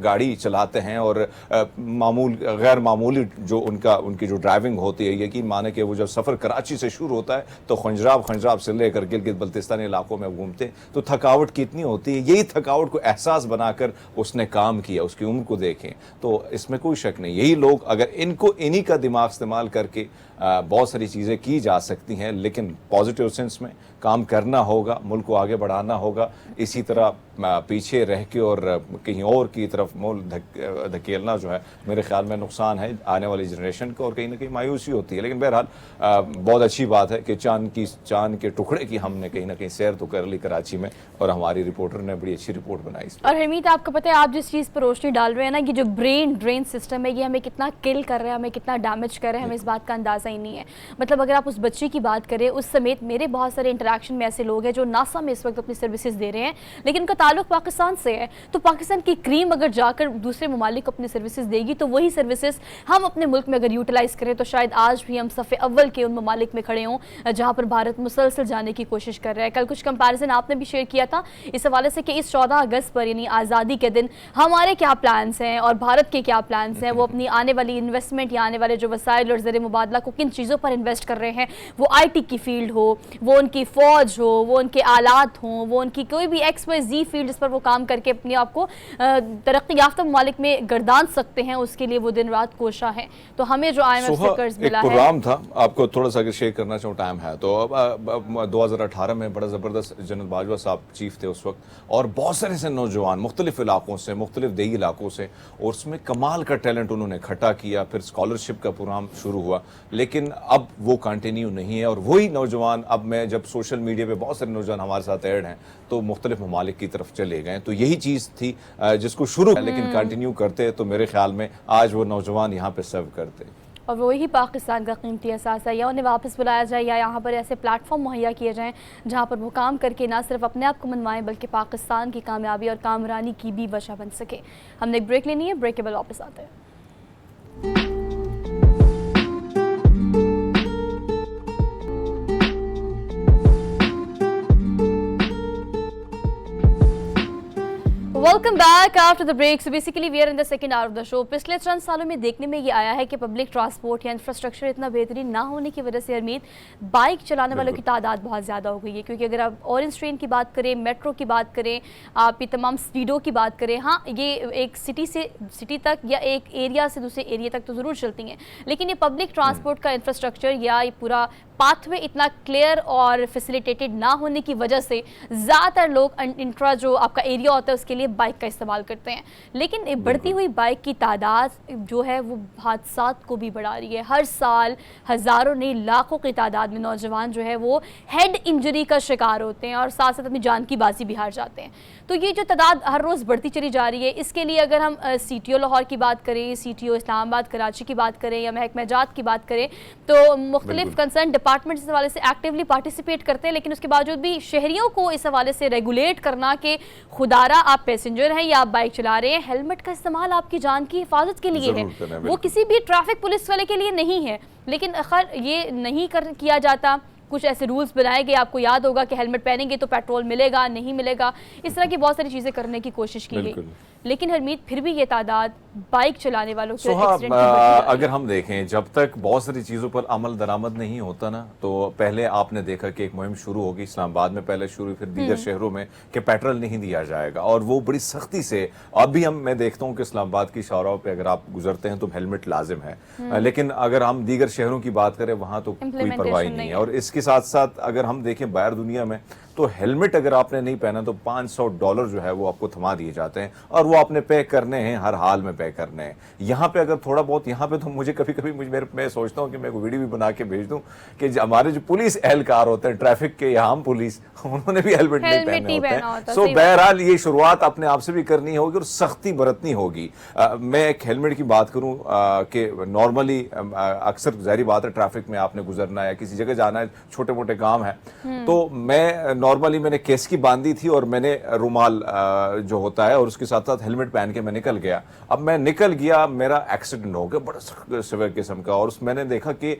गाड़ी चलाते हैं और गैर मामूली जो उनकी जो ड्राइविंग होती है, यकीन माने कि वो जब सफर कराची से शुरू होता है तो खंजराब से लेकर गिलगित बल्तिस्तानी इलाकों में घूमते तो थकावट कितनी होती है। यही थकावट को एहसास बनाकर उसने काम किया, उसकी उम्र को देखें, तो इसमें कोई शक नहीं, यही लोग अगर इन्हीं का दिमाग इस्तेमाल करके बहुत सारी चीज़ें की जा सकती हैं, लेकिन पॉजिटिव सेंस में काम करना होगा, मुल्क को आगे बढ़ाना होगा। इसी तरह पीछे रह के और कहीं और की तरफ मोल धकेलना जो है मेरे ख्याल में नुकसान है आने वाली जनरेशन को और कहीं ना कहीं मायूसी होती है। लेकिन बहरहाल बहुत अच्छी बात है कि चांद के टुकड़े की हमने कहीं ना कहीं सैर तो कर ली कराची में और हमारी रिपोर्टर ने बड़ी अच्छी रिपोर्ट बनाई। और हरमीत, आपको पता है आप जिस चीज़ पर रोशनी डाल रहे हैं ना, कि जो ब्रेन ड्रेन सिस्टम है ये हमें कितना किल कर रहा है, हमें कितना डैमेज कर रहा है, हमें इस बात का अंदाज़ा ही नहीं है। मतलब अगर आप उस बच्ची की बात करें, उस समेत मेरे बहुत सारे इंटरेक्शन में ऐसे लोग हैं जो नासा में इस वक्त अपनी सर्विसेज दे रहे हैं, लेकिन उनका ताल्लुक पाकिस्तान से है। तो पाकिस्तान की क्रीम अगर जाकर दूसरे ममालिक को अपनी सर्विसेज देगी, तो वही सर्विसेज हम अपने मुल्क में अगर यूटिलाइज करें तो शायद आज भी हम सफ़े अव्वल के उन ममालिक में खड़े हों जहाँ पर भारत मुसलसल जाने की कोशिश कर रहा है। कल कुछ कंपैरिजन आपने भी शेयर किया था इस हवाले से कि इस 14 अगस्त पर यानी आज़ादी के दिन हमारे क्या प्लान्स हैं और भारत के क्या प्लान्स हैं, वो अपनी आने वाली इन्वेस्टमेंट या आने वाले जो वसाइल और ज़र मुबादला को किन चीज़ों पर इन्वेस्ट कर रहे हैं, वो IT की फील्ड हो, वो उनकी फ़ौज हो, वो उनके आलात हों, वो उनकी कोई भी XYZ फील्ड जिस पर वो काम करके अपने आप को तरक्की याफ्ता ममालिक में गर्दान सकते हैं, उसके लिए वो दिन रात कोशा है। तो हमें जो IMF से कर्ज मिला है, प्रोग्राम था, आपको थोड़ा सा अगर शेयर करना चाहूँ, टाइम है तो 2018 में बड़ा ज़बरदस्त जनरल बाजवा साहब चीफ थे उस वक्त, और बहुत सारे से नौजवान मुख्तलिफ इलाकों से, मुख्तलिफ देही इलाकों से, और उसमें कमाल का टैलेंट उन्होंने इकट्ठा किया। फिर स्कॉलरशिप का प्रोग्राम शुरू हुआ, लेकिन अब वो कंटिन्यू नहीं है। और वही नौजवान, अब मैं जब सोशल मीडिया पे बहुत सारे नौजवान हमारे साथ ऐड हैं तो मुख्तलिफ ममालिक की तरफ चले गए। तो यही चीज़ थी जिसको शुरू लेकिन कंटिन्यू करते तो मेरे ख्याल में आज वो नौजवान यहाँ पे सर्व करते। और वही पाकिस्तान का कीमती एहसास है, या उन्हें वापस बुलाया जाए या यहाँ पर ऐसे प्लेटफॉर्म मुहैया किए जाएँ जहाँ पर वो काम करके ना सिर्फ अपने आप को मनवाएं बल्कि पाकिस्तान की कामयाबी और कामरानी की भी वजह बन सके। हमने एक ब्रेक लेनी है, ब्रेक के बाद वापस आते हैं। Welcome back after the break. So basically we are in the second hour of the show. पिछले चंद सालों में देखने में ये आया है कि पब्लिक ट्रांसपोर्ट या इंफ्रास्ट्रक्चर इतना बेहतरीन ना होने की वजह से हरमीत बाइक चलाने वालों की तादाद बहुत ज़्यादा हो गई है। क्योंकि अगर आप ऑरेंज ट्रेन की बात करें, मेट्रो की बात करें, आप ये तमाम स्पीडों की बात करें, हाँ ये एक सिटी से सिटी तक या एक एरिया से दूसरे एरिया तक तो ज़रूर चलती हैं, लेकिन ये पब्लिक ट्रांसपोर्ट का इंफ्रास्ट्रक्चर या ये पूरा पाथवे इतना क्लियर और फैसिलिटेटेड ना होने की वजह से ज़्यादातर लोग इंट्रा जो आपका एरिया होता है उसके लिए बाइक का इस्तेमाल करते हैं। लेकिन बढ़ती हुई बाइक की तादाद जो है वो हादसात को भी बढ़ा रही है। हर साल हज़ारों नहीं लाखों की तादाद में नौजवान जो है वो हेड इंजरी का शिकार होते हैं और साथ साथ अपनी जान की बाजी भी हार जाते हैं। तो ये जो तादाद हर रोज़ बढ़ती चली जा रही है, इसके लिए अगर हम CTO लाहौर की बात करें, CTO इस्लामाबाद कराची की बात करें या महकमा जात की बात करें, तो मुख्तलिफ कंसर्न डिपार्टमेंट इस हवाले से एक्टिवली पार्टिसिपेट करते हैं। लेकिन उसके बावजूद भी शहरियों को इस हवाले से रेगुलेट करना कि खुदारा आप पैसेंजर हैं या आप बाइक चला रहे हैं, हेलमेट का इस्तेमाल आपकी जान की हिफाजत के लिए है, वो किसी भी ट्रैफिक पुलिस वाले के लिए नहीं है। लेकिन खैर ये नहीं किया जाता, कुछ ऐसे रूल्स बनाए गए, आपको याद होगा कि हेलमेट पहनेंगे तो पेट्रोल मिलेगा, नहीं मिलेगा, इस तरह की बहुत सारी चीज़ें करने की कोशिश की गई। लेकिन हरमीत फिर भी ये तादाद बाइक चलाने वालों की एक्सीडेंट अगर हम देखें, जब तक बहुत सारी चीज़ों पर अमल दरामद नहीं होता ना, तो पहले आपने देखा कि एक मुहिम शुरू होगी इस्लामाबाद में पहले शुरू, फिर दीगर शहरों में कि पेट्रोल नहीं दिया जाएगा, और वो बड़ी सख्ती से अभी मैं देखता हूँ कि इस्लामाबाद की शाहराहों पे अगर आप गुजरते हैं तो हेलमेट लाजिम है। लेकिन अगर हम दीगर शहरों की बात करें वहाँ तो कोई परवाह नहीं है। और इसके साथ साथ अगर हम देखें बाहर दुनिया में, तो हेलमेट अगर आपने नहीं पहना तो $500 जो है वो आपको थमा दिए जाते हैं, और वो आपने पे करने हैं, हर हाल में पे करने हैं। यहाँ पे अगर थोड़ा बहुत, यहाँ पे तो मुझे कभी कभी मैं सोचता हूँ कि मैं को वीडियो भी बना के भेज दूँ कि हमारे जो पुलिस एहलकार होते हैं, ट्रैफिक के या आम पुलिस, उन्होंने भी हेलमेट नहीं पहने होते हैं। सो बहरहाल ये शुरुआत अपने आप से भी करनी होगी और सख्ती बरतनी होगी। मैं एक हेलमेट की बात करूँ कि नॉर्मली अक्सर जाहिर बात है ट्रैफिक में आपने गुजरना है, किसी जगह जाना है, छोटे मोटे काम है, तो मैं नॉर्मली मैंने केस की बांधी थी और मैंने रुमाल जो होता है और उसके साथ साथ हेलमेट पहन के मैं निकल गया। अब मैं निकल गया, मेरा एक्सीडेंट हो गया बड़ा सिवियर किस्म का, और मैंने देखा कि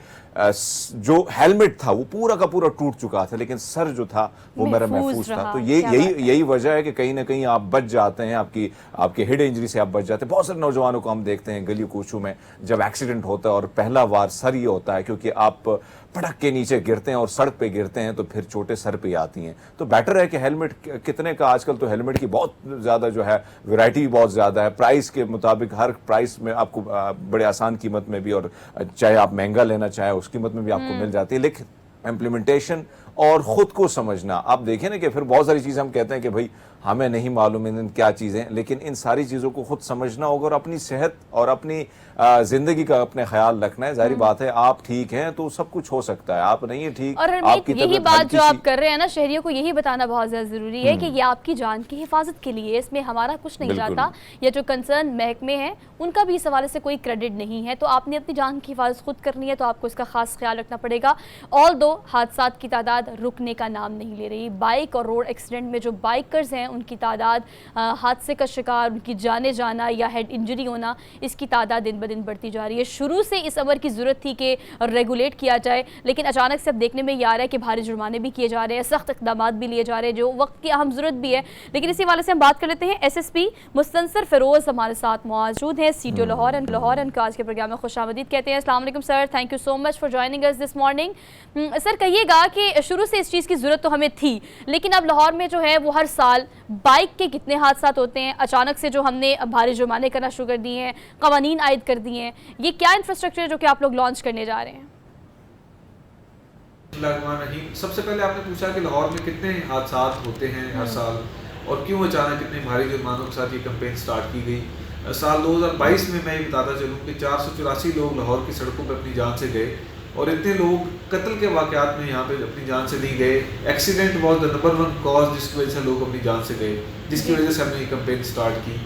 जो हेलमेट था वो पूरा का पूरा टूट चुका था, लेकिन सर जो था वो मेरा महफूज था। तो यही वजह है कि कहीं ना कहीं आप बच जाते हैं, आपकी हेड इंजरी से आप बच जाते हैं। बहुत सारे नौजवानों को हम देखते हैं गली कूचों में जब एक्सीडेंट होता है और पहला वार सर ये होता है, क्योंकि आप पटक के नीचे गिरते हैं और सड़क पे गिरते हैं तो फिर चोटें सर पे आती हैं। तो बेटर है कि हेलमेट कितने का, आजकल तो हेलमेट की बहुत ज़्यादा जो है वैरायटी भी बहुत ज़्यादा है, प्राइस के मुताबिक हर प्राइस में आपको बड़े आसान कीमत में भी, और चाहे आप महंगा लेना चाहे उस कीमत में भी आपको मिल जाती है। लेकिन इम्प्लीमेंटेशन और ख़ुद को समझना, आप देखें ना कि फिर बहुत सारी चीज़ें हम कहते हैं कि भाई हमें नहीं मालूम इन क्या चीज़ें, लेकिन इन सारी चीज़ों को खुद समझना होगा और अपनी सेहत और अपनी ज़िंदगी का अपने ख्याल रखना है। जाहिर बात है आप ठीक हैं तो सब कुछ हो सकता है, आप नहीं है ठीक, और आपकी यही बात जो आप कर रहे हैं ना, शहरियों को यही बताना बहुत ज़्यादा ज़रूरी है कि ये आपकी जान की हिफाजत के लिए, इसमें हमारा कुछ नहीं जाता, या जो कंसर्न महकमे हैं उनका भी इस हवाले से कोई क्रेडिट नहीं है। तो आपने अपनी जान की हिफाजत खुद करनी है, तो आपको इसका खास ख्याल रखना पड़ेगा। ऑल दो हादसात की तादाद रुकने का नाम नहीं ले रही। बाइक और रोड एक्सीडेंट में जो बाइकर्स हैं उनकी तादाद, हादसे का शिकार, उनकी जाने जाना या हेड इंजरी होना, इसकी तादाद दिन ब दिन बढ़ती जा रही है। शुरू से इस अमर की ज़रूरत थी कि रेगुलेट किया जाए, लेकिन अचानक से अब देखने में ये आ रहा है कि भारी जुर्माने भी किए जा रहे हैं, सख्त इक़दाम भी लिए जा रहे हैं, जो वक्त की अहम ज़रूरत भी है। लेकिन इसी वाले से हम बात कर लेते हैं। SSP मुस्तनसर फ़िरोज़ हमारे साथ मौजूद हैं, CTO लाहौर एंड लाहौर, उनका आज के प्रोग्राम में खुशामदीद कहते हैं। अस्सलाम वालेकुम sir, thank you so much for joining us this morning. Sir कहिएगा कि शुरू से इस चीज़ की ज़रूरत तो हमें थी, लेकिन अब लाहौर में जो है वो हर साल बाइक के कितने हादसात होते हैं, अचानक से जो हमने भारी जुर्माने करना शुरू कर दिए हैं, कवानीन आयद कर दिए हैं, ये क्या इंफ्रास्ट्रक्चर है जो कि आप लोग लॉन्च करने जा रहे हैं? सबसे पहले आपने पूछा कि लाहौर में कितने हादसात होते हैं हर साल और क्यों अचानक इतने भारी जुर्मानों के साथ ये कैंपेन स्टार्ट की गई। साल 2022 में मैं ये बताता चलूँ कि 484 लोग लाहौर की सड़कों पर अपनी जान से गए, और इतने लोग कत्ल के वाक़यात में यहाँ पे अपनी जान से नहीं गए। Accident was the number 1 cause जिसकी वजह से लोग अपनी जान से गए, जिसकी वजह से हमने ये कैंपेन स्टार्ट की।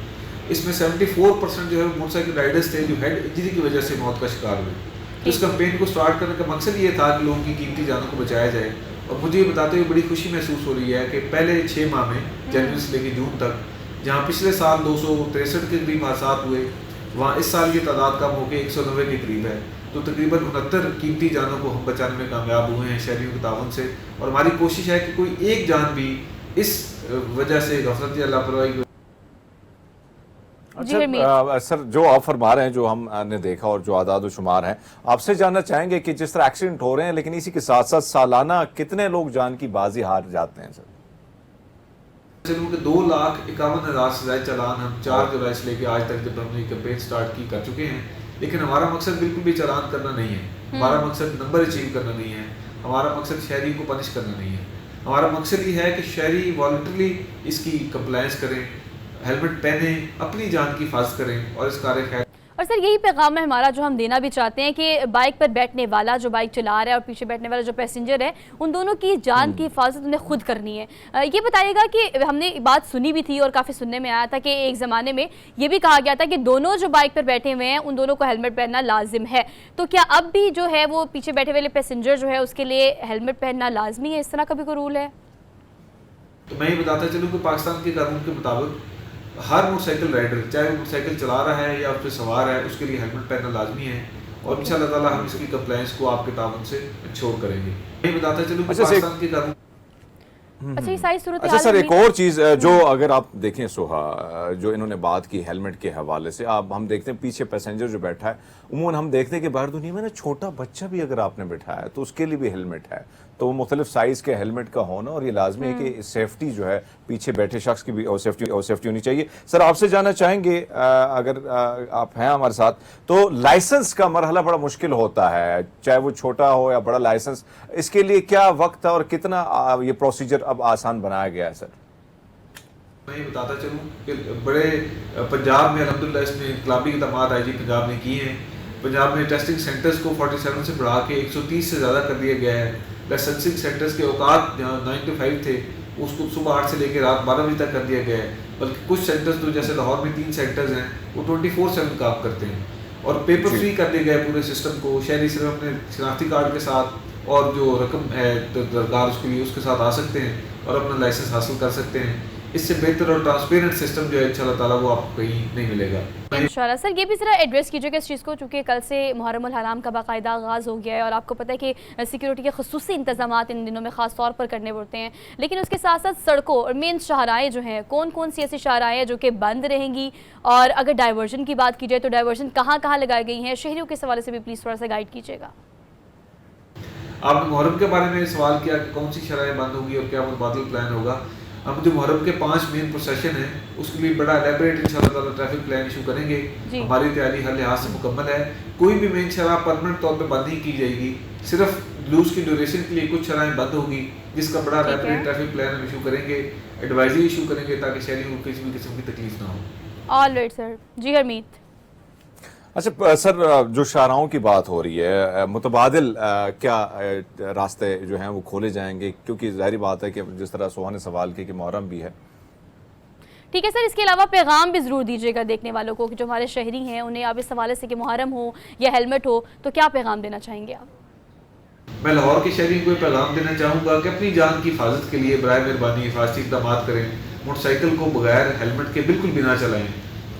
इसमें 74% जो है मोटरसाइकिल राइडर्स थे जो हेड इंजरी की वजह से मौत का शिकार हुए। तो इस कैंपेन को स्टार्ट करने का मकसद ये था कि लोगों की कीमती जानों को बचाया जाए। और मुझे ये बताते हुए बड़ी खुशी महसूस हो रही है कि पहले 6 माह में, जनवरी से लेकर जून तक, जहाँ पिछले साल 263 के करीब हादसा हुए, वहाँ इस साल ये तादाद कम होकर 190 के करीब है। तो तकरीबन 69 कीमती जानों को हम बचाने में कामयाब हुए हैं शहरियों के ताउन से। और हमारी कोशिश है कि कोई एक जान भी इस वजह से गफलत या लापरवाही। अच्छा सर, जो आप फरमा रहे हैं, जो हमने देखा और जो आदाद शुमार हैं, आपसे जानना चाहेंगे कि जिस तरह एक्सीडेंट हो रहे हैं, लेकिन इसी के साथ साथ सालाना कितने लोग जान की बाजी हार जाते हैं सर? चलूँ कि 2,51,000 से ज़्यादा चालान हम 4 जुलाई से लेकर आज तक जब हमने कैंपेन स्टार्ट की कर चुके हैं। लेकिन हमारा मकसद बिल्कुल भी चालान करना नहीं है, हमारा मकसद नंबर अचीव करना नहीं है, हमारा मकसद शहरी को पनिश करना नहीं है। हमारा मकसद ये है कि शहरी वॉलंटरली इसकी कंप्लायंस करें, हेलमेट पहने, अपनी जान की हिफाजत करें और इस कार्य खैर। और सर यही पैगाम है हमारा जो हम देना भी चाहते हैं कि बाइक पर बैठने वाला जो बाइक चला रहा है और पीछे बैठने वाला जो पैसेंजर है, उन दोनों की जान की हिफाजत उन्हें खुद करनी है। ये बताइएगा कि हमने बात सुनी भी थी और काफ़ी सुनने में आया था कि एक ज़माने में ये भी कहा गया था कि दोनों जो बाइक पर बैठे हुए हैं उन दोनों को हेलमेट पहनना लाजिम है। तो क्या अब भी जो है वो पीछे बैठे वाले पैसेंजर जो है उसके लिए हेलमेट पहनना लाजमी है? इस तरह का भी कोई रूल है? तो मैं ये बताता चलूँ कि पाकिस्तान के कानून के मुताबिक हर मोटरसाइकिल राइडर, चाहे वो मोटरसाइकिल चला रहा है या उस पर सवार है, उसके लिए हेलमेट पहनना लाजमी है। और इंशाल्लाह ताला हम इसकी कंप्लायंस को आपके ताबन से इंश्योर करेंगे। मैं बताता चलूँ कि अच्छा, पाकिस्तान के कानून अच्छा ये सारी सूरत अच्छा सर, एक और चीज़ जो अगर आप देखें सोहा, जो इन्होंने बात की हेलमेट के हवाले से, आप हम देखते हैं पीछे पैसेंजर जो बैठा है, उमूमन हम देखते हैं कि बाहर दुनिया में ना छोटा बच्चा भी अगर आपने बिठाया है तो उसके लिए भी हेलमेट है, तो मुख्तलिफ साइज़ के हेलमेट का होना और ये लाजमी है कि सेफ्टी जो है पीछे बैठे शख्स की भी और सेफ्टी होनी चाहिए। सर आपसे जानना चाहेंगे, अगर आप हैं हमारे साथ, तो लाइसेंस का मरहला बड़ा मुश्किल होता है, चाहे वो छोटा हो या बड़ा लाइसेंस, इसके लिए क्या वक्त है और कितना ये प्रोसीजर अब आसान बनाया गया है सर? मैं बताता चलूँ कि बड़े पंजाब में अल्हम्दुलिल्लाह इसमें इनकलाबी इक़दामात आईजी पंजाब ने किए हैं। पंजाब में टेस्टिंग सेंटर्स को 47 से बढ़ा के 130 से ज़्यादा कर दिया गया है। लाइसेंसिंग सेंटर्स के औकात जहाँ 9 to 5 थे उसको सुबह 8 से लेकर रात 12 बजे तक कर दिया गया है। बल्कि कुछ सेंटर्स तो जैसे लाहौर में 3 सेंटर्स हैं वो 24/7 काम करते हैं। और पेपर फ्री कर दिया गया है पूरे सिस्टम को। शहरी सिर्फ अपने शनाख्ती कार्ड के साथ और जो रकम है दरकार उसके लिए उसके साथ आ सकते हैं और अपना लाइसेंस हासिल कर सकते हैं। इससे बेहतर और ट्रांसपेरेंट सिस्टम जो है इंशाल्लाह ताला वो आपको कहीं नहीं मिलेगा इंशाल्लाह। सर ये भी ज़रा एड्रेस कीजिएगा इस चीज़ को, चूँकि कल से मुहर्रमुल हराम का बाकायदा आगाज़ हो गया है और आपको पता है कि सिक्योरिटी के ख़ुसूसी इंतज़ामात इन दिनों में ख़ास तौर पर करने पड़ते हैं, लेकिन उसके साथ साथ सड़कों और मेन शाहराएँ जो हैं, कौन कौन सी ऐसी शाहराएँ हैं जो कि बंद रहेंगी, और अगर डाइवर्जन की बात की जाए तो डाइवर्जन कहाँ कहाँ लगाई गई हैं, शहरियों के हवाले से भी प्लीज़ थोड़ा सा गाइड कीजिएगा। आपने मुहर्रम के बारे में सवाल किया कि कौन सी शराएँ बंद होगी और क्या मुतबादिल प्लान होगा। हम जो मुहर्रम के 5 मेन प्रोसेशन है उसके लिए बड़ा एलेबरेट इंशाल्लाह ताला ट्रैफिक प्लान इशू करेंगे। हमारी तैयारी हर लिहाज से मुकम्मल है। कोई भी मेन शराब परमानेंट तौर पे बंद नहीं की जाएगी, सिर्फ लूज की ड्यूरेशन के लिए कुछ शराएँ बंद होगी जिसका बड़ा एलेबरेट ट्रैफिक प्लान हम इशू करेंगे, एडवाइजरी इशू करेंगे ताकि शहरियों को किसी भी किस्म की तकलीफ ना हो। Alright sir. जी हरमीत। अच्छा सर, जो शाहराहों की बात हो रही है, मुतबादिल क्या रास्ते जो हैं वो खोले जाएंगे, क्योंकि जाहिर बात है कि जिस तरह सोहा ने सवाल किया कि मुहर्रम भी है। ठीक है सर, इसके अलावा पैगाम भी ज़रूर दीजिएगा देखने वालों को कि जो हमारे शहरी हैं उन्हें आप इस हवाले से कि मुहर्रम हो या हेलमेट हो तो क्या पैगाम देना चाहेंगे आप? मैं लाहौर के शहरी को पैगाम देना चाहूँगा कि अपनी जान की हिफाजत के लिए बराए मेहरबानी हिफाजती इक़दाम करें। मोटरसाइकिल को बगैर हेलमेट के बिल्कुल भी ना चलाएं।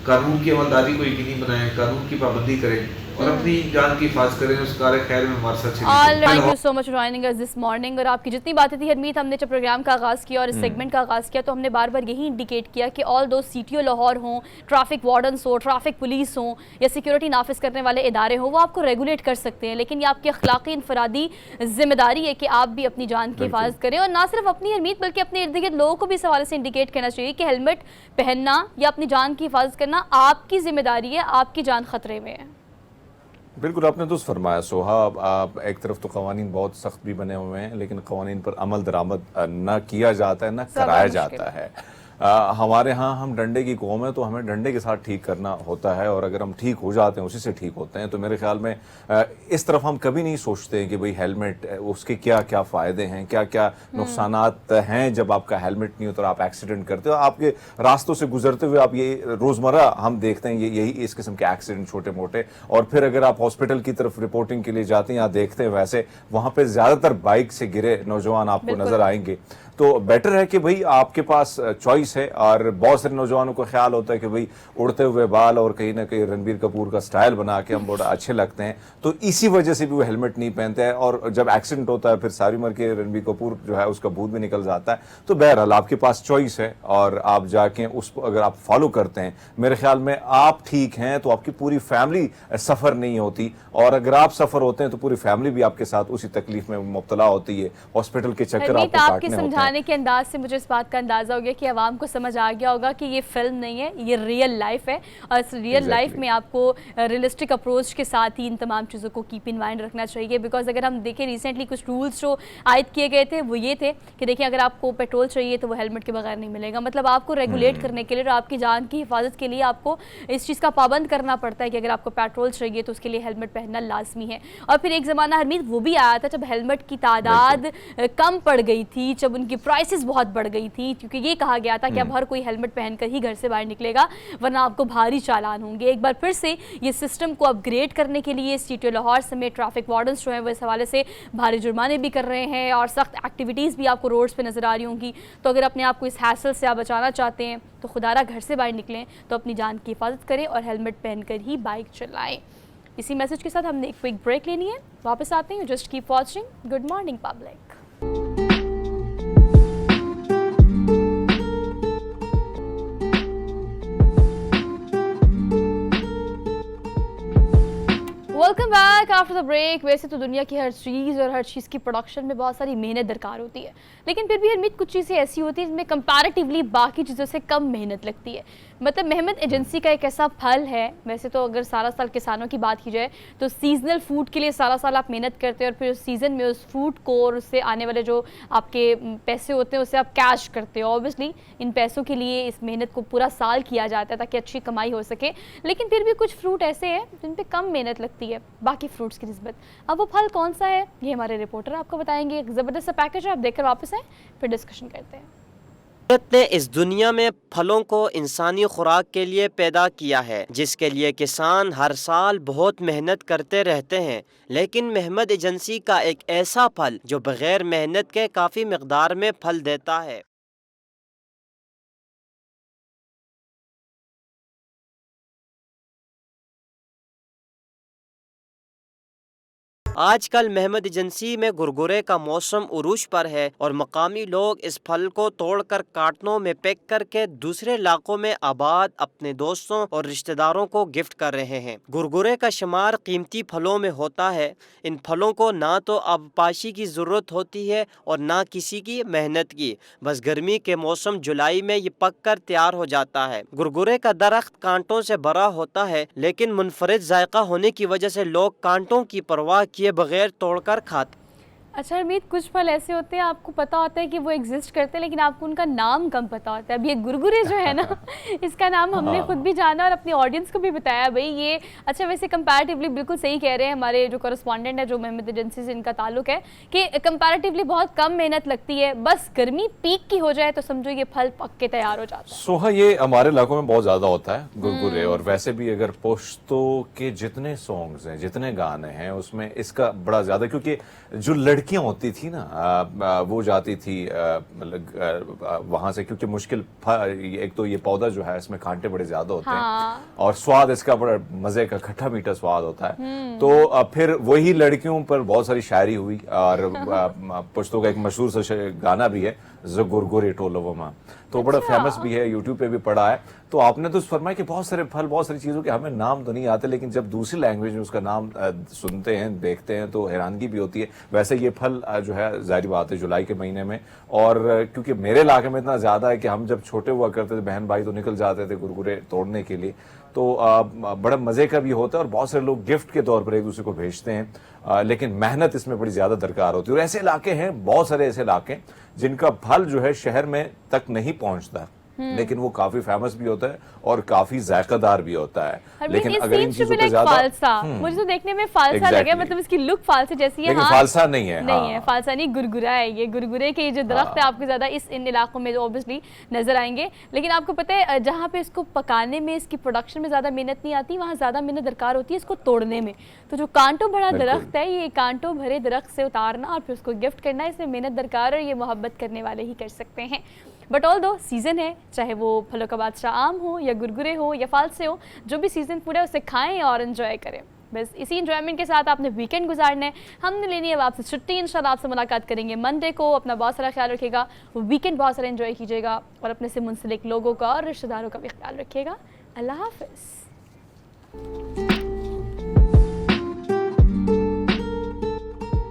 कानून की अमलदारी को यकीनी बनाएं, कानून की पाबंदी करें और अपनी जान की हिफाजत करें। उस कार्य खैर में हमारे साथ thank you so much joining us this morning. और आपकी जितनी बातें थी हरमीत, हमने जब प्रोग्राम का आगाज़ किया और इस सेगमेंट का आगाज़ किया तो हमने बार बार यही इंडिकेट किया कि ऑल दो CTO लाहौर हों, ट्रैफिक वार्डन्स हो, ट्रैफिक पुलिस हों या सिक्योरिटी नाफिज करने वाले इदारे हों, वो आपको रेगुलेट कर सकते हैं, लेकिन ये आपकी अखलाकी इनफरादी जिम्मेदारी है कि आप भी अपनी जान की हिफाजत करें। और ना सिर्फ अपनी हरमीत बल्कि अपने इर्द गिर्द लोगों को भी इस हवाले से इंडिकेट करना चाहिए कि हेलमेट पहनना या अपनी जान की हिफाजत करना आपकी जिम्मेदारी है, आपकी जान खतरे में है। बिल्कुल आपने दुरुस्त फरमाया सोहा। आप एक तरफ तो कवानीन बहुत सख्त भी बने हुए हैं, लेकिन कवानीन पर अमल दरामद न किया जाता है, न कराया जाता है। हमारे यहाँ हम डंडे की कौम है तो हमें डंडे के साथ ठीक करना होता है, और अगर हम ठीक हो जाते हैं उसी से ठीक होते हैं। तो मेरे ख्याल में इस तरफ हम कभी नहीं सोचते कि भाई हेलमेट उसके क्या क्या फ़ायदे हैं, क्या क्या नुकसानात हैं जब आपका हेलमेट नहीं होता और आप एक्सीडेंट करते हो। आपके रास्तों से गुजरते हुए आप ये रोज़मर्रा हम देखते हैं यही इस किस्म के एक्सीडेंट छोटे मोटे। और फिर अगर आप हॉस्पिटल की तरफ रिपोर्टिंग के लिए जाते हैं या देखते हैं वैसे वहाँ पर ज़्यादातर बाइक से गिरे नौजवान आपको नज़र आएंगे। तो बेटर है कि भाई आपके पास चॉइस है। और बहुत सारे नौजवानों को ख्याल होता है कि भाई उड़ते हुए बाल और कहीं ना कहीं रणबीर कपूर का स्टाइल बना के हम बड़ा अच्छे लगते हैं, तो इसी वजह से भी वो हेलमेट नहीं पहनते हैं। और जब एक्सीडेंट होता है फिर सारी उम्र के रणबीर कपूर जो है उसका भूत भी निकल जाता है। तो बहरहाल आपके पास चॉइस है और आप जाके उसको अगर आप फॉलो करते हैं, मेरे ख्याल में आप ठीक हैं तो आपकी पूरी फैमिली सफ़र नहीं होती। और अगर आप सफ़र होते हैं तो पूरी फैमिली भी आपके साथ उसी तकलीफ में मुब्तला होती है, हॉस्पिटल के चक्कर आपको काटने होते हैं। समझाने के अंदाज से मुझे इस बात का अंदाजा हो गया कि आवाम को समझ आ गया होगा कि ये फिल्म नहीं है, ये रियल लाइफ है। और इस रियल लाइफ में आपको रियलिस्टिक अप्रोच के साथ ही इन तमाम चीज़ों को कीप इन माइंड रखना चाहिए। बिकॉज अगर हम देखें रिसेंटली कुछ रूल्स जो आयद किए गए थे वो ये थे कि देखिए अगर आपको पेट्रोल चाहिए तो वो हेलमेट के बगैर नहीं मिलेगा। मतलब आपको रेगुलेट करने के लिए और आपकी जान की हिफाजत के लिए आपको इस चीज़ का पाबंद करना पड़ता है कि अगर आपको पेट्रोल चाहिए तो उसके लिए हेलमेट पहनना लाजमी है। और फिर एक ज़माना हरमीत वो भी आया था जब हेलमेट की तादाद कम पड़ गई थी, जब उनकी प्राइसेस बहुत बढ़ गई थी, क्योंकि ये कहा गया था कि अब हर कोई हेलमेट पहनकर ही घर से बाहर निकलेगा वरना आपको भारी चालान होंगे। एक बार फिर से ये सिस्टम को अपग्रेड करने के लिए CTO लाहौर समेत ट्रैफिक वार्डन्स जो हैं वो इस हवाले से भारी जुर्माने भी कर रहे हैं और सख्त एक्टिविटीज़ भी आपको रोड्स पे नज़र आ रही होंगी। तो अगर अपने आप को इस हैसल से आप बचाना चाहते हैं तो खुदारा घर से बाहर निकलें तो अपनी जान की हिफाजत करें और हेलमेट पहनकर ही बाइक चलाएं। इसी मैसेज के साथ हमने एक क्विक ब्रेक लेनी है, वापस आते हैं। Just keep watching good morning public. Welcome back after the break. वैसे तो दुनिया की हर चीज़ और हर चीज़ की प्रोडक्शन में बहुत सारी मेहनत दरकार होती है, लेकिन फिर भी हरमीत कुछ चीज़ें ऐसी होती हैं जिनमें कंपैरेटिवली बाकी चीज़ों से कम मेहनत लगती है। मतलब मेहमद एजेंसी का एक ऐसा फल है, वैसे तो अगर सारा साल किसानों की बात की जाए तो सीजनल फूड के लिए सारा साल आप मेहनत करते हैं और फिर उस सीज़न में उस फ्रूट को और उससे आने वाले जो आपके पैसे होते हैं उससे आप कैश करते हो। ऑब्वियसली इन पैसों के लिए इस मेहनत को पूरा साल किया जाता है ताकि अच्छी कमाई हो सके, लेकिन फिर भी कुछ फ्रूट ऐसे हैं जिन पे कम मेहनत लगती है बाकी फ्रूट्स की निस्बत। अब वो फल कौन सा है ये हमारे रिपोर्टर आपको बताएंगे। एक ज़बरदस्त सा पैकेज है, आप देखकर वापस आए फिर डिस्कशन करते हैं। कुदरत ने इस दुनिया में फलों को इंसानी खुराक के लिए पैदा किया है, जिसके लिए किसान हर साल बहुत मेहनत करते रहते हैं। लेकिन मेहमद एजेंसी का एक ऐसा फल जो बगैर मेहनत के काफ़ी मिकदार में फल देता है। आजकल मेहमद एजेंसी में गुरगुरे का मौसम उरूज पर है और मकामी लोग इस फल को तोड़कर कार्टनों में पैक करके दूसरे इलाकों में आबाद अपने दोस्तों और रिश्तेदारों को गिफ्ट कर रहे हैं। गुरगुरे का शुमार कीमती फलों में होता है। इन फलों को ना तो आबपाशी की ज़रूरत होती है और ना किसी की मेहनत की, बस गर्मी के मौसम जुलाई में ये पक कर तैयार हो जाता है। गुरगुरे का दरख्त कांटों से भरा होता है, लेकिन मुनफरिद जायका होने की वजह से लोग कांटों की परवाह किए बगैर तोड़कर खाते। अच्छा हरमीत, कुछ फल ऐसे होते हैं आपको पता होता है कि वो एग्जिस्ट करते हैं लेकिन आपको उनका नाम कम पता होता है। अब ये गुरगुरे जो है ना इसका नाम हमने खुद भी जाना और अपनी ऑडियंस को भी बताया भाई ये। अच्छा वैसे कंपैरेटिवली बिल्कुल सही कह रहे हैं हमारे जो कॉरेस्पॉन्डेंट है जो मेहमद एजेंसी से इनका ताल्लुक है कि कंपैरेटिवली बहुत कम मेहनत लगती है, बस गर्मी पीक की हो जाए तो समझो ये फल पक के तैयार हो जाता है। सोहा ये हमारे इलाकों में बहुत ज्यादा होता है गुरगुरे, और वैसे भी अगर पुश्तो के जितने सॉन्ग्स हैं जितने गाने हैं उसमें इसका बड़ा ज्यादा, क्योंकि जो लड़कियां होती थी ना वो जाती थी मतलब वहां से, क्योंकि मुश्किल एक तो ये पौधा जो है इसमें कांटे बड़े ज्यादा होते हैं और स्वाद इसका बड़ा मजे का खट्टा मीठा स्वाद होता है। तो फिर वही लड़कियों पर बहुत सारी शायरी हुई और पुश्तो का एक मशहूर सा गाना भी है गुरगुरे टोलवमा, तो बड़ा फेमस भी है, यूट्यूब पे भी पड़ा है। तो आपने तो फरमाया कि बहुत सारे फल बहुत सारी चीजों के हमें नाम तो नहीं आते, लेकिन जब दूसरी लैंग्वेज में उसका नाम सुनते हैं देखते हैं तो हैरानगी भी होती है। वैसे ये फल जो है जाहिर बात है जुलाई के महीने में, और क्योंकि मेरे इलाके में इतना ज्यादा है कि हम जब छोटे हुआ करते थे बहन भाई तो निकल जाते थे गुरगुरे तोड़ने के लिए, तो बड़ा मजे का भी होता है और बहुत सारे लोग गिफ्ट के तौर पर एक दूसरे को भेजते हैं, लेकिन मेहनत इसमें बड़ी ज्यादा दरकार होती है। और ऐसे इलाके हैं, बहुत सारे ऐसे इलाके जिनका फल जो है शहर में तक नहीं पहुंचता, लेकिन वो काफी फेमस भी होता है और काफी जायकादार भी होता है। लेकिन अगर इन चीजों पे ज्यादा मुझे तो देखने में फालसा लगा, मतलब इसकी लुक फालसा जैसी है। लेकिन फालसा नहीं है, नहीं है फालसा नहीं, गुरगुरा है ये। गुरगुरे के जो दरख्त है आपको ज्यादा इन इलाकों में ऑब्वियसली नजर आएंगे, लेकिन आपको पता है जहाँ पे इसको पकाने में इसकी प्रोडक्शन में ज्यादा मेहनत नहीं आती, वहाँ ज्यादा मेहनत दरकार होती है इसको तोड़ने में। तो जो कांटों भरा दरख्त है, ये कांटों भरे दरख्त से उतारना और फिर उसको गिफ्ट करना, इसमें मेहनत दरकार और ये मोहब्बत करने वाले ही कर सकते हैं। बट ऑल दो सीज़न है, चाहे वो फलों का बादशाह आम हो या गुरगुरे हो या फालसे हो, जो भी सीज़न फूड है उसे खाएं और एंजॉय करें। बस इसी एंजॉयमेंट के साथ आपने वीकेंड गुजारना है, हमने लेनी है आपसे छुट्टी। इंशाल्लाह आपसे मुलाकात करेंगे मंडे को। अपना बहुत सारा ख्याल रखिएगा, वीकेंड बहुत सारा एंजॉय कीजिएगा और अपने से मुंसलिक लोगों का और रिश्तेदारों का भी ख्याल रखिएगा। अल्लाह हाफ़िज़।